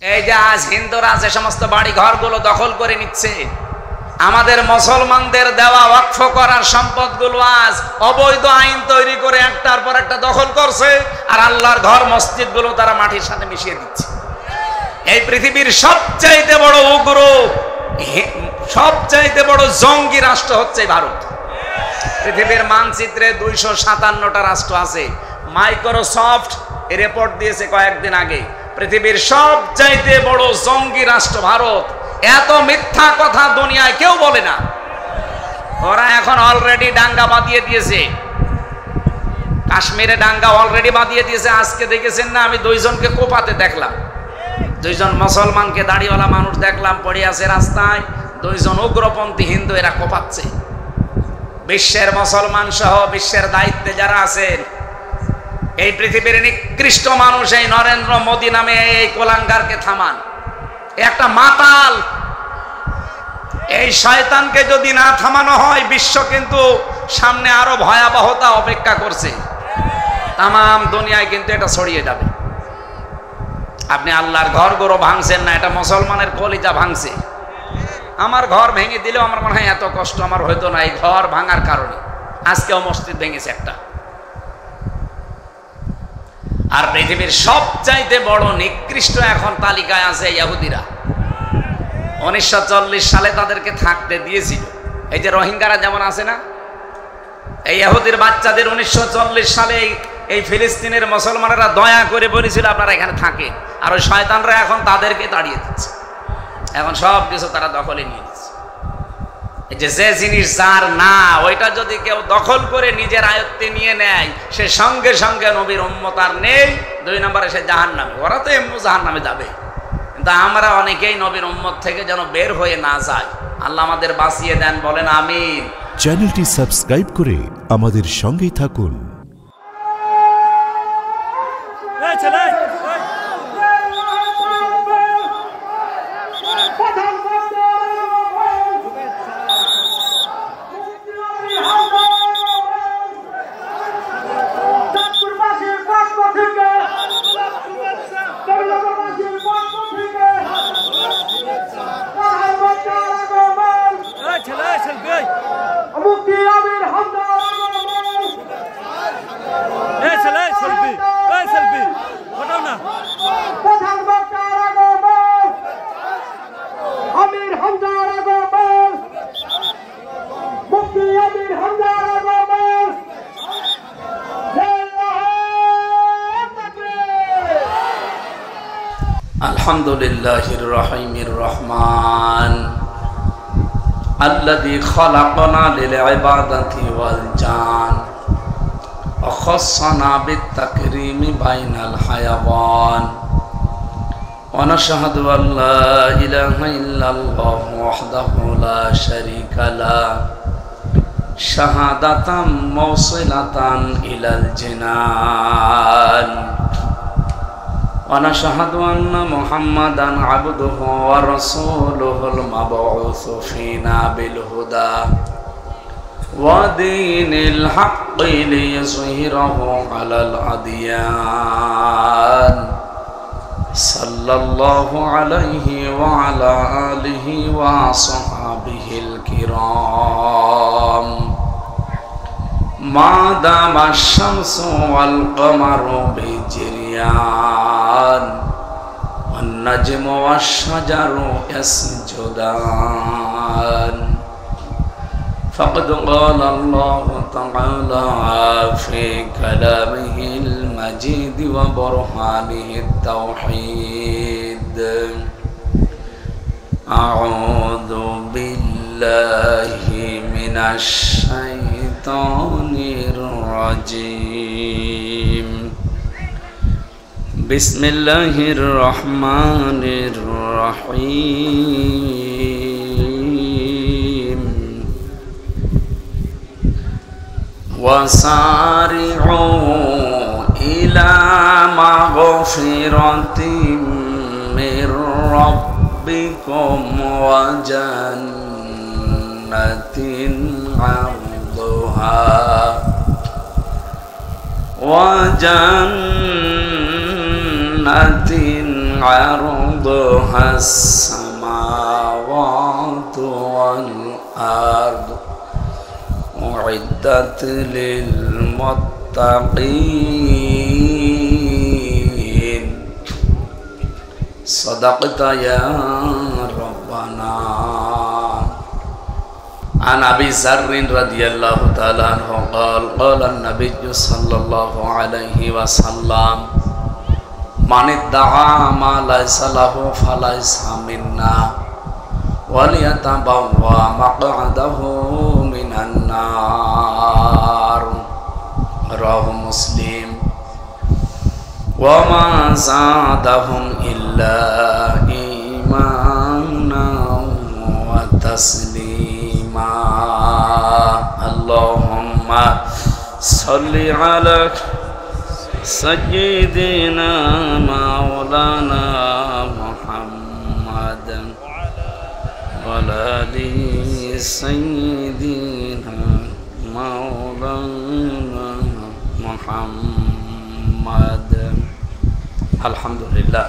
এই যে আজ হিন্দুরা যে সমস্ত বাড়ি ঘরগুলো দখল করে নিচ্ছে, আমাদের মুসলমানদের দেওয়া ওয়াকফ করার সম্পদগুলো আজ অবৈধ আইন তৈরি করে একটার পর একটা দখল করছে, আর আল্লাহর ঘর মসজিদগুলো তারা মাটির সাথে মিশিয়ে দিচ্ছে। এই পৃথিবীর সবচাইতে বড় উগ্র, সবচাইতে বড় জঙ্গি রাষ্ট্র হচ্ছে ভারত। পৃথিবীর মানচিত্রে 257টা রাষ্ট্র আছে। মাইক্রোসফট রিপোর্ট দিয়েছে কয়েকদিন আগে, পৃথিবীর সবচাইতে বড় জঙ্গি রাষ্ট্র ভারত। এত মিথ্যা কথা দুনিয়ায় কেউ বলে না। ওরা এখন অলরেডি দাঙ্গা বাঁধিয়ে দিয়েছে, কাশ্মীরে দাঙ্গা অলরেডি বাঁধিয়ে দিয়েছে। আজকে দেখেছেন না, আমি দুইজনকে কোপাতে দেখলাম, দুইজন মুসলমানকে দাড়িওয়ালা মানুষ দেখলাম পড়ে আছে রাস্তায়, দুইজন উগ্রপন্থী হিন্দু এরা কোপাচ্ছে। বিশ্বের মুসলমান সহ বিশ্বের দায়িত্বে যারা আছেন, এই পৃথিবীর নিকৃষ্ট মানুষ এই নরেন্দ্র মোদী নামে এই কোলাঙ্গারকে থামান। একটা মাতাল, এই শয়তানকে যদি না থামানো হয়, বিশ্ব কিন্তু সামনে আরো ভয়াবহতা অপেক্ষা করছে। তামাম দুনিয়ায় কিন্তু এটা ছড়িয়ে যাবে। আপনি আল্লাহর ঘরগুলো ভাঙছেন না, এটা মুসলমানের কলিজা ভাঙছে। আমার ঘর ভেঙে দিলেও আমার মনে হয় এত কষ্ট আমার হইতো না এই ঘর ভাঙার কারণে। আজকেও মসজিদ ভেঙেছে একটা। আর পৃথিবীর সবচাইতে বড় নিকৃষ্ট এখন তালিকায় আছে ইহুদিরা। 1940 সালে তাদেরকে থাকতে দিয়েছিল। এই যে রোহিঙ্গারা যেমন আছে না, এই ইহুদির বাচ্চাদের 1940 সালে এই ফিলিস্তিনের মুসলমানেরা দয়া করে বলেছিল আপনারা এখানে থাকেন, আর ওই শয়তানরা এখন তাদেরকে তাড়িয়ে দিচ্ছে। এখন সব কিছু তারা দখলে নিয়ে নিচ্ছে। এই যে জিনিস যার না, ওইটা যদি কেউ দখল করে নিজের আয়ত্তে নিয়ে নেয়, সে সঙ্গে সঙ্গে নবীর উম্মত আর নেই, 2 নম্বরে সে জাহান্নামে। ওরা তো এমনি জাহান্নামে যাবে, কিন্তু আমরা অনেকেই নবীর উম্মত থেকে যেন বের হয়ে না যায়। আল্লাহ আমাদের বাঁচিয়ে দেন, বলেন আমিন। চ্যানেলটি সাবস্ক্রাইব করে আমাদের সঙ্গেই থাকুন। আলহামদুলিল্লাহির রহিমির রহমান আল্লাযী খালাকানা লিল ইবাদাতি ওয়াল জান ওয়া খাসানা বিত তাকরীমি বাইনাল হায়াওয়ান ওয়া নাশহাদু আল্লা ইলাহা ইল্লাল্লাহু ওয়াহদাহু লা শারীকা লাহু শাহাদাতাম মাওসিলাতান ইলাল জিনান ونشهد أن محمدًا عبده ورسوله المبعوث فينا بالهدى ودين الحق ليظهره على الأديان صلى الله عليه وعلى آله وصحبه الكرام ما دام الشمس والقمر بجريان والنجم والشجر يسجدان فقد قال الله تعالى في كلامه المجيد وبرهانه التوحيد أعوذ بالله من الشيطان الرجيم بسم الله الرحمن الرحيم وسارعوا إلى مغفرة من ربكم وجنة عرضها عرضها السماوات والأرض أعدت للمتقين صدقت يا ربنا. عن أبي ذر رضي الله تعالى عنه قال قال النبي صلى الله عليه وسلم من ادعى ما ليس له فليس منا وليتبوأ مقعده من النار. رواه مسلم. وما زادهم إلا إيمانا وتسليما. اللهم صل على سيدنا مولانا محمد وعلى آل سيدنا مولانا محمد. আলহামদুলিল্লাহ।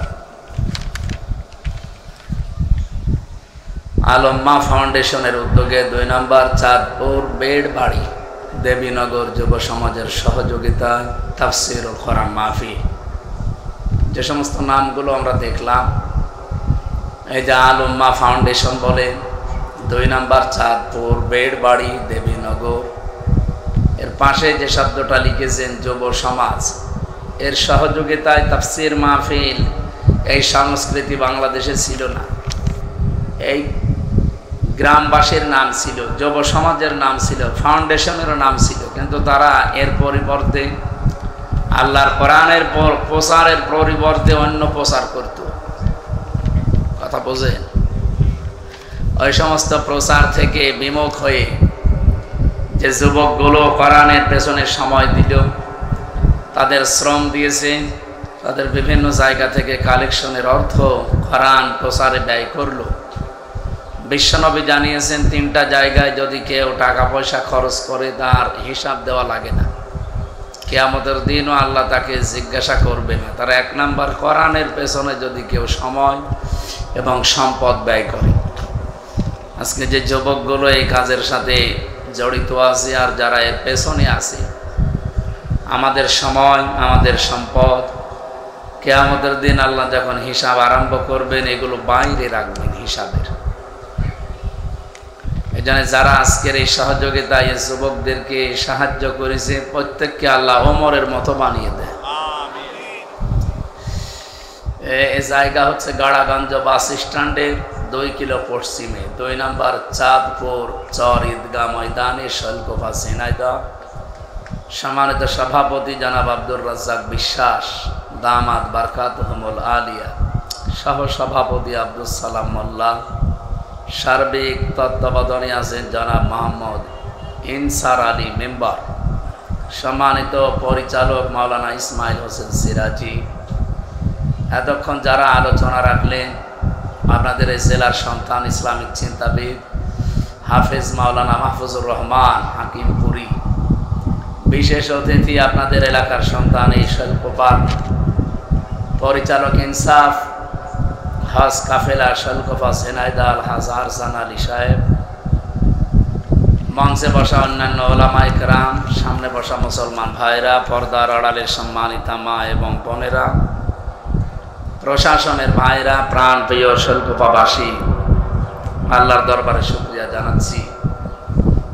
আলম্মা ফাউন্ডেশনের উদ্যোগে 2 নম্বর চাঁদপুর বেড় বাড়ি দেবীনগর যুব সমাজের সহযোগিতায় তাফসীরুল কোরআন মাহফিল, যে সমস্ত নামগুলো আমরা দেখলাম, এই যে আলম্মা ফাউন্ডেশন বলে 2 নম্বর চাঁদপুর বেড় বাড়ি দেবীনগর, এর পাশে যে শব্দটা লিখেছেন যুব সমাজ, এর সহযোগিতায় তাফসীর মাহফিল, এই সংস্কৃতি বাংলাদেশে ছিল না। এই গ্রামবাসীর নাম ছিল, যুব সমাজের নাম ছিল, ফাউন্ডেশনেরও নাম ছিল, কিন্তু তারা এর পরিবর্তে আল্লাহর কোরআনের প্রচারের পরিবর্তে অন্য প্রচার করত। কথা বোঝেন? ওই সমস্ত প্রচার থেকে বিমুখ হয়ে যে যুবকগুলো কোরআনের পেছনে সময় দিল, তাদের শ্রম দিয়েছে, তাদের বিভিন্ন জায়গা থেকে কালেকশনের অর্থ কোরআন প্রচারে ব্যয় করলো। বিশ্বনবী জানিয়েছেন 3টা জায়গায় যদি কেউ টাকা পয়সা খরচ করে তার হিসাব দেওয়া লাগে না, কিয়ামতের দিনও আল্লাহ তাকে জিজ্ঞাসা করবে না। তার 1 নম্বর কোরআনের পেছনে যদি কেউ সময় এবং সম্পদ ব্যয় করে। আজকে যে যুবকগুলো এই কাজের সাথে জড়িত আছে আর যারা এর পেছনে আছে, আমাদের সময়, আমাদের সম্পদ কিয়ামতের দিন আল্লাহ যখন হিসাব আরম্ভ করবেন, এগুলো বাইরে রাখবেন হিসাবের। এজন্য যারা আজকের এই সহযোগিতায় যুবকদেরকে সাহায্য করেছে, প্রত্যেককে আল্লাহ ওমরের মতো বানিয়ে দেয়। এই জায়গা হচ্ছে গাড়াগঞ্জ বাস স্ট্যান্ডের 2 কিলো পশ্চিমে 2 নম্বর চাঁদপুর চর ঈদগাহ ময়দানে শৈলকুপা ঝিনাইদহ। সম্মানিত সভাপতি জনাব আব্দুর রাজ্জাক বিশ্বাস দামাত বারকাতুহুমুল আলিয়া, সহ সভাপতি আব্দুল সালাম মোল্লা, সার্বিক তত্ত্বাবধানে আছেন জনাব মোহাম্মদ ইনসার আলী মেম্বার, সম্মানিত পরিচালক মাওলানা ইসমাইল হোসেন সিরাজি। এতক্ষণ যারা আলোচনা রাখলেন, আপনাদের এই জেলার সন্তান, ইসলামিক চিন্তাবিদ হাফেজ মাওলানা মাহফুজুর রহমান হাকিমপুরি, বিশেষ অতিথি আপনাদের এলাকার সন্তান এই শৈলকুপার পরিচালক ইনসাফ হজ কাফেলা শৈলকুপা ঝিনাইদহ আলহাজ আরসান আলী সাহেব, মঞ্চে বসা অন্যান্য ওলামায়ে কেরাম, সামনে বসা মুসলমান ভাইরা, পর্দার আড়ালের সম্মানিতা মা এবং বোনেরা, প্রশাসনের ভাইরা, প্রাণ প্রিয় শৈলকুপাবাসী, আল্লাহর দরবারে শুকরিয়া জানাচ্ছি,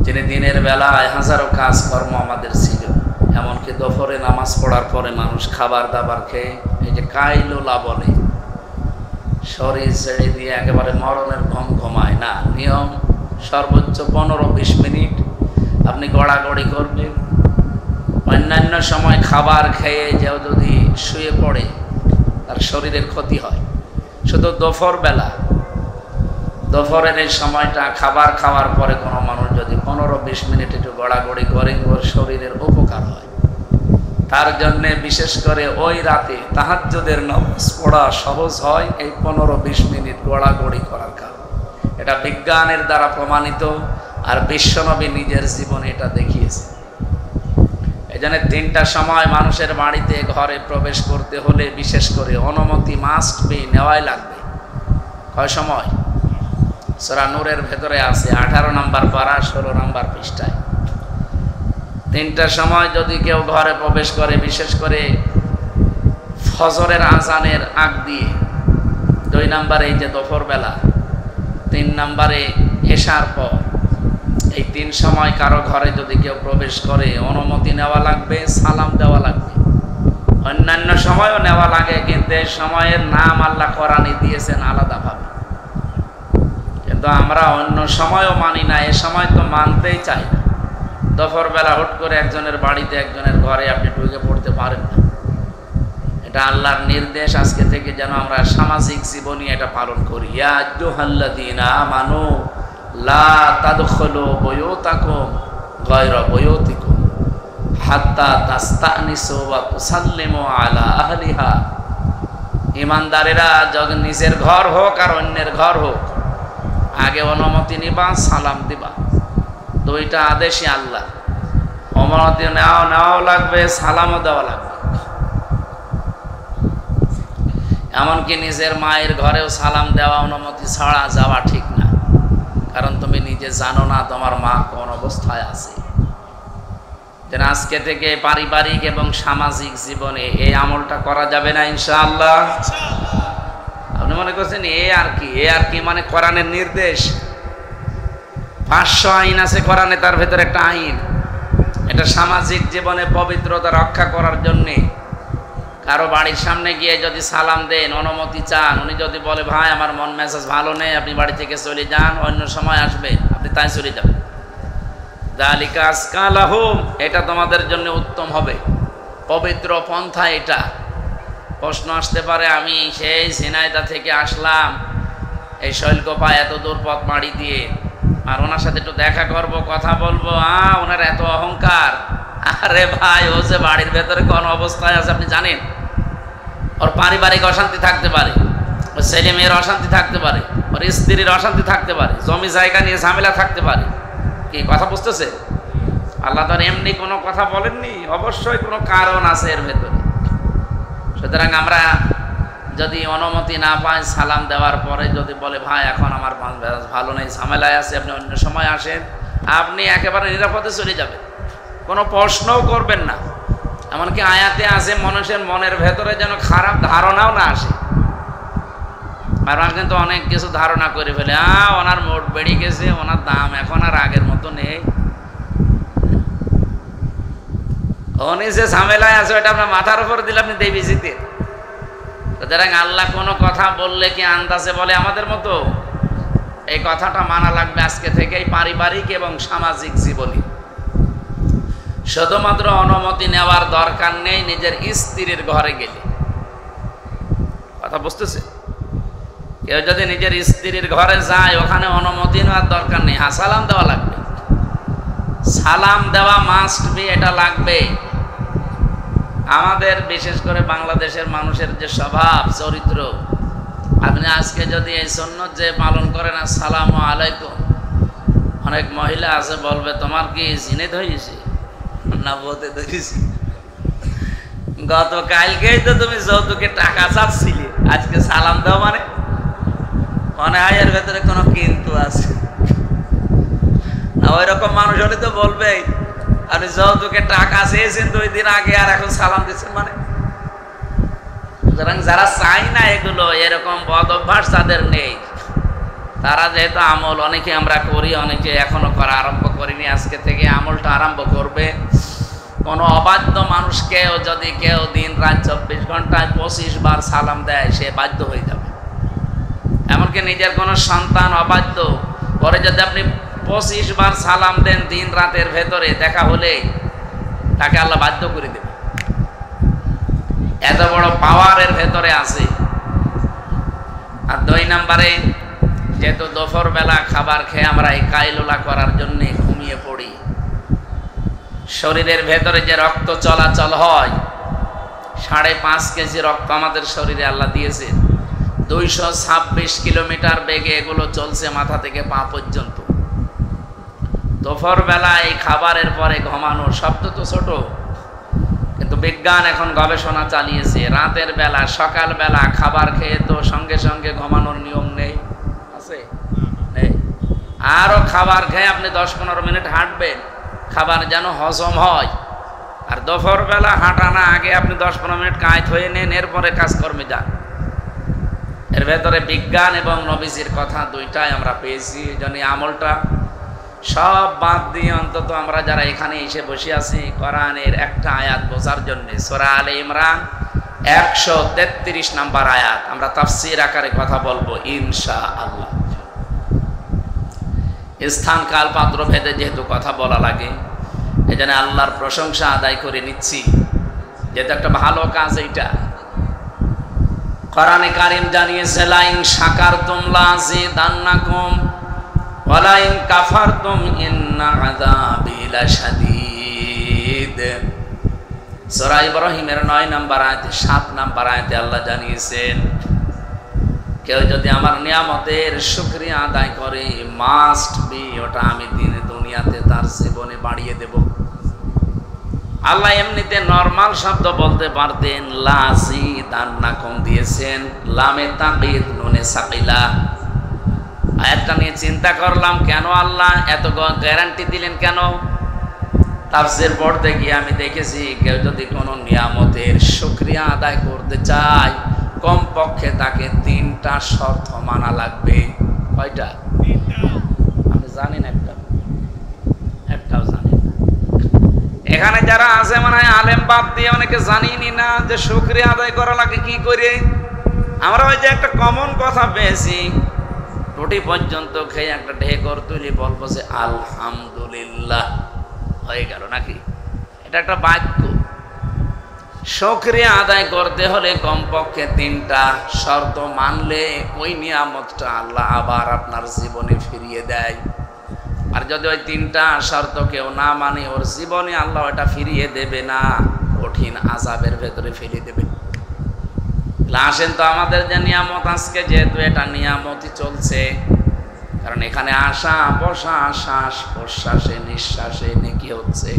যিনি দিনের বেলায় হাজারো কাজকর্ম আমাদের ছিল, এমনকি দুপুরে নামাজ পড়ার পরে মানুষ খাবার দাবার খেয়ে এই যে কাইলোলা বলে শরীর ছেড়ে দিয়ে একেবারে মরণের ঘুম ঘুমায় না। নিয়ম সর্বোচ্চ 15-20 মিনিট আপনি গড়াগড়ি করবেন। অন্যান্য সময় খাবার খেয়ে যেও যদি শুয়ে পড়ে তার শরীরের ক্ষতি হয়। শুধু দুপুর বেলা, দুপুরের এই সময়টা খাবার খাওয়ার পরে কোনো মানুষ যদি 15-20 মিনিট একটু গড়াগড়ি করে, ওর শরীরের উপকার হয়। তার জন্যে বিশেষ করে ওই রাতে তাহাজ্জুদের নামাজ পড়া সহজ হয় এই 15-20 মিনিট গড়াগড়ি করার কারণে। এটা বিজ্ঞানের দ্বারা প্রমাণিত, আর বিশ্বনবী নিজের জীবনে এটা দেখিয়েছে। এই জন্য 3টা সময় মানুষের বাড়িতে ঘরে প্রবেশ করতে হলে বিশেষ করে অনুমতি মাস্ট বি নেওয়াই লাগবে। কয় সময়? সূরা নূরের ভেতরে আছে 18 নম্বর পারা 16 নম্বর পৃষ্ঠায়। 3টার সময় যদি কেউ ঘরে প্রবেশ করে, বিশেষ করে ফজরের আজানের আগ দিয়ে, 2 নম্বরে এই যে দুপুর বেলা, 3 নম্বরে এশার পর, এই 3 সময় কারো ঘরে যদি কেউ প্রবেশ করে অনুমতি নেওয়া লাগবে, সালাম দেওয়া লাগবে। অন্যান্য সময়ও নেওয়া লাগে, কিন্তু এই সময়ের নাম আল্লাহ কোরআনে দিয়েছেন আলাদাভাবে। কিন্তু আমরা অন্য সময়ও মানি না, এ সময় তো মানতেই চাই না। দুপুর বেলা হুট করে একজনের বাড়িতে, একজনের ঘরে আপনি ঢুকে পড়তে পারেন না। এটা আল্লাহর নির্দেশ। আজকে থেকে যেন আমরা সামাজিক জীবনে এটা পালন করি। ইয়া আইয়ুহাল্লাযীনা আমানু লা তাদখুলু বুয়ুতাকুম গায়রা বুয়ুতিকুম হাত্তা তাস্তানিসু ওয়া তুসাল্লিমু আলা আহলিহা। ঈমানদারেরা যখন নিজের ঘর হোক আর অন্যের ঘর হোক, আগে অনুমতি নিবা, সালাম দিবা। 2টা আদেশই আল্লাহ। অনুমতি নেওয়াও লাগবে, সালামও দেওয়া লাগবে। এমনকি নিজের মায়ের ঘরেও সালাম দেওয়া অনুমতি ছাড়া যাওয়া ঠিক না, কারণ তুমি নিজে জানো না তোমার মা কোন অবস্থায় আছে। যেন আজকে থেকে পারিবারিক এবং সামাজিক জীবনে এই আমলটা করা যাবে না ইনশাআল্লাহ। আপনি মনে করছেন এ আর কি মানে কোরআনের নির্দেশ। 500 আইন আছে কোরআনে, তার ভেতরে একটা আইন। এটা সামাজিক জীবনে পবিত্রতা রক্ষা করার জন্যে। কারো বাড়ির সামনে গিয়ে যদি সালাম দেন, অনুমতি চান, উনি যদি বলে ভাই আমার মন মেজাজ ভালো নেই, আপনি বাড়ি থেকে চলে যান, অন্য সময় আসবেন, আপনি তাই চলে যাবেন। যালিকা আজকা লাহুম, এটা তোমাদের জন্য উত্তম হবে, পবিত্র পন্থা এটা। প্রশ্ন আসতে পারে, আমি সেই ঝিনাইদহ থেকে আসলাম এই শৈলকোপা এত দূর পথ মাড়ি দিয়ে, আর ওনার সাথে একটু দেখা করব, কথা বলবো, ওনার এত অহংকার। আরে ভাই, ও যে বাড়ির ভেতরে কোন অবস্থায় আছে আপনি জানেন? ওর পারিবারিক অশান্তি থাকতে পারে, ওর ছেলে মেয়ের অশান্তি থাকতে পারে, ওর স্ত্রীর অশান্তি থাকতে পারে, জমি জায়গা নিয়ে ঝামেলা থাকতে পারে। কি কথা বুঝতেছে? আল্লাহ তো এমনি কোনো কথা বলেননি, অবশ্যই কোনো কারণ আছে এর ভেতরে। সুতরাং আমরা যদি অনুমতি না পাই, সালাম দেওয়ার পরে যদি বলে ভাই এখন আমার ভালো নেই, ঝামেলায় আছে, আপনি অন্য সময় আসেন, আপনি একেবারে নিরাপদে চলে যাবেন, কোনো প্রশ্নও করবেন না। এমনকি আয়াতে আছে মানুষের মনের ভেতরে যেন খারাপ ধারণাও না আসে। আর কিন্তু অনেক কিছু ধারণা করে ফেলে, ওনার মোট বেড়ে গেছে, ওনার দাম এখন আর আগের মতো নেই, উনি যে ঝামেলায় আছে ওটা আপনার মাথার উপর দিলে আপনি দেবী জিতে। সুতরাং আল্লাহ কোনো কথা বললে কি আন্দাজে বলে আমাদের মতো? এই কথাটা মানা লাগবে আজকে থেকেই পারিবারিক এবং সামাজিক জীবনে। শুধুমাত্র অনুমতি নেওয়ার দরকার নেই নিজের স্ত্রীর ঘরে গেলে। কথা বুঝতেছে? কেউ যদি নিজের স্ত্রীর ঘরে যায়, ওখানে অনুমতি নেওয়ার দরকার নেই, সালাম দেওয়া লাগবে। সালাম দেওয়া মাস্ট বি, এটা লাগবে। আমাদের বিশেষ করে বাংলাদেশের মানুষের যে স্বভাব চরিত্র, আপনি আজকে যদি এই সুন্নত যে পালন করেন আসসালামু আলাইকুম, অনেক মহিলা আছে বলবে তোমার কি জিনেদ হয়েছে না বলতে দেখেছি, গতকালকেই তো তুমি যৌতুকে টাকা চাচ্ছিলে, আজকে সালাম দাও মানে মনে হয় এর ভেতরে কোনো কিন্তু আছে না। ওই রকম মানুষ হলে তো বলবেই আপনি যৌতুকে টাকা চেয়েছেন 2 দিন আগে আর এখন সালাম দিচ্ছেন মানে। সুতরাং যারা চাই না এগুলো, এরকম বদ অভ্যাস তাদের নেই, তারা যেহেতু আমল অনেকে আমরা করি, অনেকে এখনো করা আরম্ভ করিনি, আজকে থেকে আমলটা আরম্ভ করবে। কোনো অবাধ্য মানুষকেও যদি কেউ দিন রাত 24 ঘন্টায় 25 বার সালাম দেয়, সে বাধ্য হয়ে যাবে। এমনকি নিজের কোনো সন্তান অবাধ্য পরে যদি আপনি 25 বার সালাম দেন দিন রাতের ভেতরে, দেখা হলে তাকে আল্লাহ বাধ্য করে দেবে। এত বড় পাওয়ারের ভেতরে আছে। আর 2 নম্বরে, যেহেতু দুপুর বেলা খাবার খেয়ে আমরা এই কাইলুলা করার জন্য ঘুমিয়ে পড়ি, শরীরের ভেতরে যে রক্ত চলাচল হয়, 5.5 কেজি রক্ত আমাদের শরীরে আল্লাহ দিয়েছে। 226 কিলোমিটার বেগে এগুলো চলছে মাথা থেকে পা পর্যন্ত। দুপুর বেলা এই খাবারের পরে ঘুমানো শব্দ তো ছোট, কিন্তু বিজ্ঞান এখন গবেষণা চালিয়েছে, রাতের বেলা সকাল বেলা খাবার খেয়ে তো সঙ্গে সঙ্গে ঘুমানোর নিয়ম নেই। আরো খাবার খেয়ে আপনি 10-15 মিনিট হাঁটবেন, খাবার যেন হজম হয়। আর দুপুর বেলা হাঁটা না, আগে আপনি 10-15 মিনিট কাঁইত হয়ে নেন, এরপরে কাজকর্মে যান। এর ভেতরে বিজ্ঞান এবং নবীজির কথা দুইটাই আমরা পেয়েছি। এই জন্য আমলটা সব বাদ দিয়ে অন্তত আমরা যারা এখানে এসে বসে আছি, কোরআনের একটা আয়াত বোঝার জন্য, সূরা আলে ইমরান 133 নম্বর আয়াত আমরা তাফসীর আকারে কথা বলবো ইনশাআল্লাহ। স্থান কাল পাত্র ভেদে যেহেতু কথা বলা লাগে, এজন্য আল্লাহর প্রশংসা আদায় করে নিচ্ছি, যেহেতু একটা ভালো কাজ। এইটা কোরআনে কারীম জানিয়েছে, লা ইন শাকারতুম লাযিদান্নাকুম ওয়া লা ইন কাফারতুম ইন্না আযাবি লাশাদীদ। সূরা ইব্রাহিমের 9 নম্বর আয়াতে 7 নম্বর আয়াতে আল্লাহ জানিয়েছেন, কেউ যদি আমার নিয়ামতের শুকরিয়া আদায় করে, মাস্ট বি, ওটা আমি দুনিয়াতে তার জীবনে বাড়িয়ে দেব। আল্লাহ এমনিতে নরমাল শব্দ বলতে পারতেন, লাযিদান্নাকুম দিয়েছেন লামে তাকিদ নুনে সাকিলা। আয়াতটা নিয়ে চিন্তা করলাম, কেন আল্লাহ এত গ্যারান্টি দিলেন কেন? তাফসীর পড়তে গিয়ে আমি দেখেছি, কেউ যদি কোনো নিয়ামতের শুকরিয়া আদায় করতে চায়, কমপক্ষে তাকে 3টা শর্ত মানা লাগবে। কয়টা? আমি জানি না, একটাও জানি না। এখানে যারা আছে মনে হয় আলেম বাদ দিয়ে অনেকে জানিনি না যে শুকরিয়া আদায় করা লাগে কি করে। আমরা ওই যে একটা কমন কথা পেয়েছি, রুটি পর্যন্ত খেয়ে একটা ঢেকর তুলি বলবো যে আলহামদুলিল্লাহ, হয়ে গেল নাকি? এটা একটা বাক্য। শুকরিয়া আদায় করতে হলে কমপক্ষে 3টা শর্ত মানলে ওই নিয়ামতটা আল্লাহ আবার আপনার জীবনে ফিরিয়ে দেয়। আর যদি ওই 3টা শর্ত কেউ না মানে, ওর জীবনে আল্লাহ এটা ফিরিয়ে দেবে না, কঠিন আযাবের ভেতরে ফেলে দেবে। আসেন তো আমাদের যে নিয়ামত আজকে, যেহেতু এটা নিয়ামতই চলছে, কারণ এখানে আসা বসা, শ্বাস প্রশ্বাসে নিঃশ্বাসে নেকি হচ্ছে।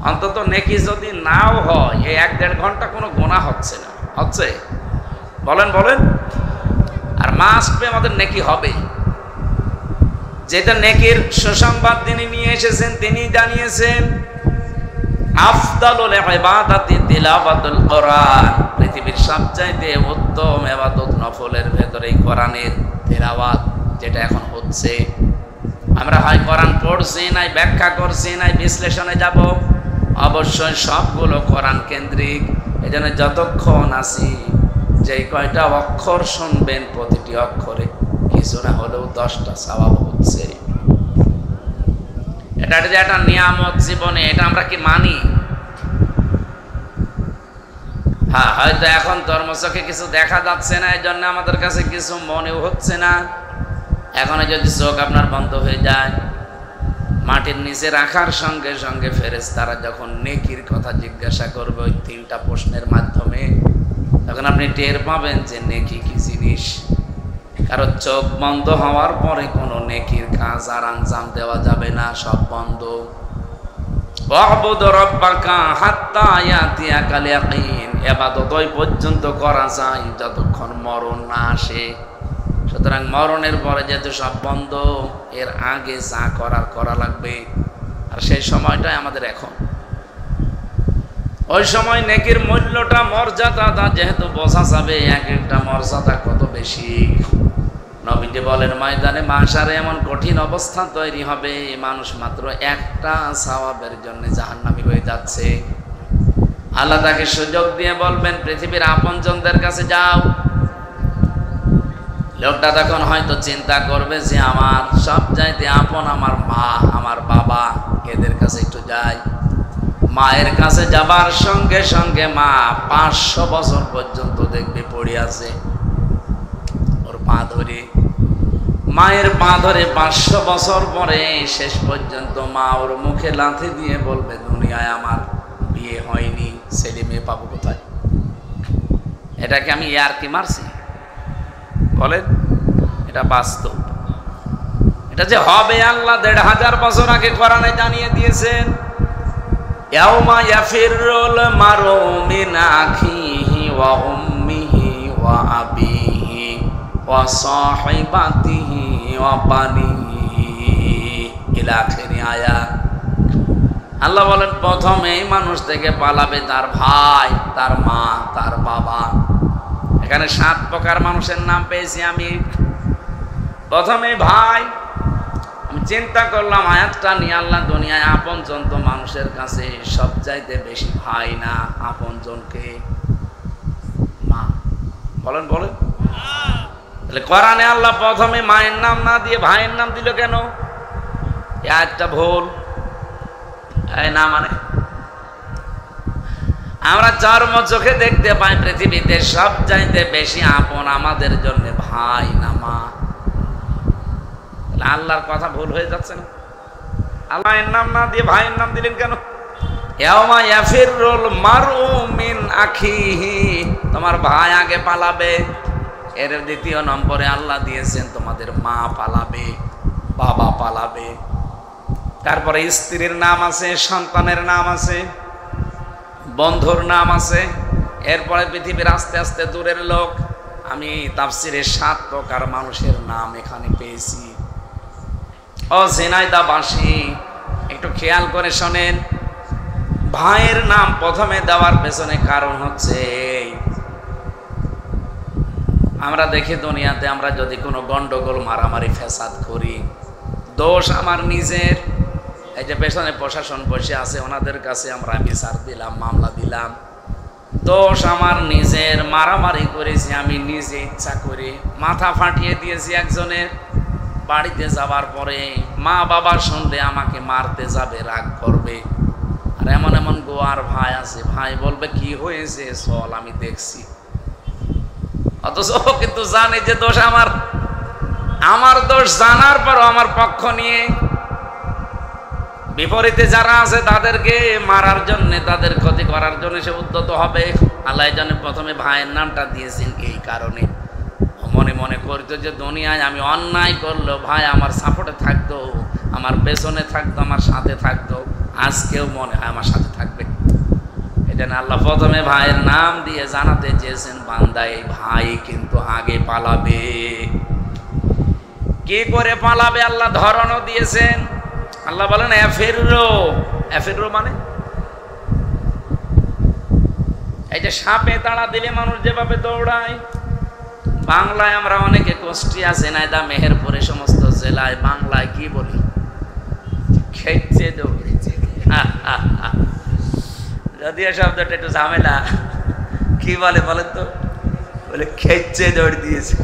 অন্তত নেকি যদি নাও হয়, এই 1-1.5 ঘন্টা কোনো গুনাহ হচ্ছে না, হচ্ছে? বলেন বলেন। আর মাস্ট বি আমাদের নেকি হবে। যেটা নেকির সুসংবাদ তিনি নিয়ে এসেছেন, তিনি জানিয়েছেন, আফদালুল ইবাদাতি তিলাওয়াতুল কোরআন। পৃথিবীর সবচাইতে উত্তম ইবাদত নফলের ভেতরে কোরআনের তিলাওয়াত, যেটা এখন হচ্ছে। আমরা হয় কোরআন পড়ছি, নাই ব্যাখ্যা করছি, নাই বিশ্লেষণে যাব, অবশ্যই সবগুলো কোরআন কেন্দ্রিক। এজন্য যতক্ষণ আছি, যেই কয়টা অক্ষর শুনবেন, প্রতিটি অক্ষরে কিছু না হলেও 10টা সওয়াব হচ্ছে। এটা যে একটা নিয়ামত জীবনে, এটা আমরা কি মানি? হ্যাঁ, হয়তো এখন ধর্মচোখে কিছু দেখা যাচ্ছে না, এই জন্য আমাদের কাছে কিছু মনেও হচ্ছে না। এখন যদি চোখ আপনার বন্ধ হয়ে যায়, মাটির নিচে রাখার সঙ্গে সঙ্গে ফেরেশতারা যখন নেকির কথা জিজ্ঞাসা করবে ওই 3টা প্রশ্নের মাধ্যমে, তখন আপনি টের পাবেন যে নেকি কি জিনিস। কারণ চোখ বন্ধ হওয়ার পরে কোনো নেকির কাজ আর আঞ্জাম দেওয়া যাবে না, সব বন্ধ। ওয়াবুদ রাব্বাকা হাত্তা ইয়াতিয়াকাল ইয়াকিন, ইবাদত ওই পর্যন্ত করা যায় যতক্ষণ মরণ না আসে। সুতরাং মরণের পরে যেহেতু সব বন্ধ, এর আগে যা করার করা লাগবে। আর সেই সময়টাই আমাদের এখন। ওই সময় নেকির মূল্যটা, মর্যাদাটা যেহেতু বোঝা যাবে, এক একটা মর্যাদা কত বেশি। নবীজি বলেন, ময়দানে মাশারে এমন কঠিন অবস্থা তৈরি হবে, মানুষ মাত্র একটা সওয়াবের জন্য জাহান্নামী হয়ে যাচ্ছে। আল্লাহ তাকে সুযোগ দিয়ে বলবেন, পৃথিবীর আপনজনদের কাছে যাও। লোকটা তখন হয়তো চিন্তা করবে যে আমার সবচাইতে আপন আমার মা, আমার বাবা, এদের কাছে একটু যাই। মায়ের কাছে যাবার সঙ্গে সঙ্গে মা 500 বছর পর্যন্ত দেখবে পড়ে আছে, ওর পা ধরে, মায়ের পা ধরে 500 বছর পরে শেষ পর্যন্ত মা ওর মুখে লাথি দিয়ে বলবে, দুনিয়ায় আমার বিয়ে হয়নি, ছেলে মেয়ে পাবো কোথায়? এটাকে আমি ইয়ার্কি মারছি? বলেন, এটা বাস্তব। এটা যে হবে আল্লাহ 1500 বছর আগে কোরআনে জানিয়ে দিয়েছেন। ইয়াউমা ইয়াফিরুল মারউ মিন আখিহি ওয়া উম্মিহি ওয়া আবিহি ওয়া সাহিবাতিহি ওয়া বানিহি ইলা আখিরি আয়াত। আল্লাহ বলেন প্রথমেই মানুষ থেকে পালাবে তার ভাই, তার মা, তার বাবা। এখানে 7 প্রকার মানুষের নাম পেয়েছি আমি। প্রথমে ভাই। আমি চিন্তা করলাম আয়াতটা নিয়ে, আল্লাহ দুনিয়ায় আপনজন তো মানুষের কাছে সবচাইতে বেশি ভাই না, আপনজনকে মা। বলেন বলেন। তাহলে কোরআনে আল্লাহ প্রথমে মায়ের নাম না দিয়ে ভাইয়ের নাম দিল কেন? এই আয়াতটা ভুল। না মানে আমরা চর্ম চোখে দেখতে পাই পৃথিবীতে সবচাইতে বেশি আপন আমাদের জন্য ভাই না মা। আল্লাহর কথা ভুল হয়ে যাচ্ছে না? আল্লাহ এর নাম না দিয়ে ভাইয়ের নাম দিলেন কেন? ইয়াউমা ইয়াফিরুল মারউ মিন আখিহি, তোমার ভাই আগে পালাবে। এর দ্বিতীয় নম্বরে আল্লাহ দিয়েছেন তোমাদের মা পালাবে, বাবা পালাবে। তারপরে স্ত্রীর নাম আছে, সন্তানের নাম আছে, বন্ধুর নাম আছে। এরপরে পৃথিবীর আস্তে আস্তে দূরের লোক। আমি তাফসিরে 7 প্রকার মানুষের নাম এখানে পেয়েছি। ও ঝিনাইদহবাসী, একটু খেয়াল করে শোনেন। ভাইয়ের নাম প্রথমে দেওয়ার পেছনে কারণ হচ্ছে আমরা দেখি দুনিয়াতে আমরা যদি কোনো গন্ডগোল মারামারি ফ্যাসাদ করি, দোষ আমার নিজের। এই যে পেছনে প্রশাসন বসে আছে, ওনাদের কাছে আমরা বিচার দিলাম, মামলা দিলাম, দোষ আমার নিজের। মারামারি করেছি আমি নিজে ইচ্ছা করে, মাথা ফাটিয়ে দিয়েছি একজনের। বাড়িতে যাবার পরে মা বাবা শুনলে আমাকে মারতে যাবে, রাগ করবে। আর এমন এমন গোয়ার ভাই আছে, ভাই বলবে কি হয়েছে চল আমি দেখছি, অথচ কিন্তু জানে যে দোষ আমার। আমার দোষ জানার পরও আমার পক্ষ নিয়ে বিপরীতে যারা আছে তাদেরকে মারার জন্য, তাদের ক্ষতি করার জন্য সে উদ্যত হবে। আল্লাহ জানে প্রথমে ভাইয়ের নামটা দিয়েছেন এই কারণে। মনে মনে করতো যে দুনিয়ায় আমি অন্যায় করলো ভাই আমার সাপোর্টে থাকতো, আমার পেছনে থাকতো, আমার সাথে থাকতো, আজকেও মনে হয় আমার সাথে থাকবে। এটা না, আল্লাহ প্রথমে ভাইয়ের নাম দিয়ে জানাতে চেয়েছেন বান্দা এই ভাই কিন্তু আগে পালাবে। কি করে পালাবে আল্লাহ ধরনও দিয়েছেন। আল্লাহ বলেন এফিররো। এফিররো মানে এই যে সাপে তাড়া দিলে মানুষ যেভাবে দৌড়ায়, বাংলায় আমরা অনেকে কুষ্টিয়া, ঝিনাইদহ, মেহেরপুরে সমস্ত জেলায় বাংলায় কি বলি? খেচ্ছে দৌড়েছে। যদিও শব্দটা একটু ঝামেলা, কি বলে বলেন তো? বলে খেচ্ছে দৌড় দিয়েছে।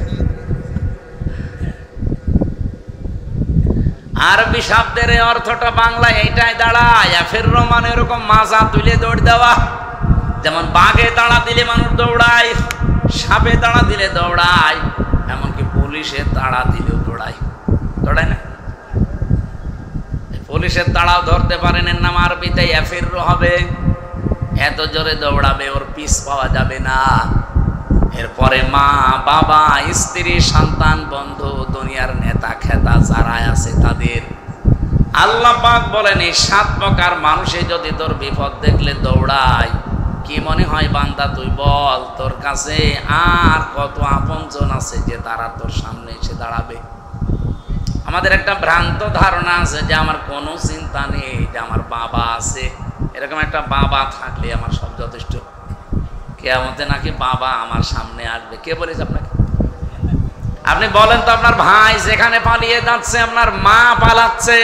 আরবি শব্দের অর্থটা বাংলায় এইটাই দাঁড়ায়। এফিররো মানে এরকম মাজা তুলে দৌড় দেওয়া। যেমন বাঘে তাড়া দিলে মানুষ দৌড়ায়, সাপে তাড়া দিলে দৌড়ায়, এমনকি পুলিশের তাড়া দিলেও দৌড়ায়। দৌড়ায় না? পুলিশের তাড়াও ধরতে পারেন, এর নাম আরবিতে এফিররো হবে। এত জোরে দৌড়াবে ওর পিছ পাওয়া যাবে না। এরপরে মা বাবা, স্ত্রী, সন্তান, বন্ধু, দুনিয়ার নেতা খেতা যারা আছে তাদের। আল্লাহ পাক বলেন এই 7 প্রকার মানুষে যদি তোর বিপদ দেখলে দৌড়ায়, কি মনে হয় বান্দা তুই বল তোর কাছে আর কত আপনজন আছে যে তারা তোর সামনে এসে দাঁড়াবে? আমাদের একটা ভ্রান্ত ধারণা আছে যে আমার কোনো চিন্তা নেই, যে আমার বাবা আছে, এরকম একটা বাবা থাকলে আমার সব যথেষ্ট। কিয়ামতে নাকি বাবা আমার সামনে আসবে। কে বলেছে আপনাকে? আপনি বলেন তো, আপনার ভাই যেখানে পালিয়ে যাচ্ছে, আপনার মা পালাচ্ছে,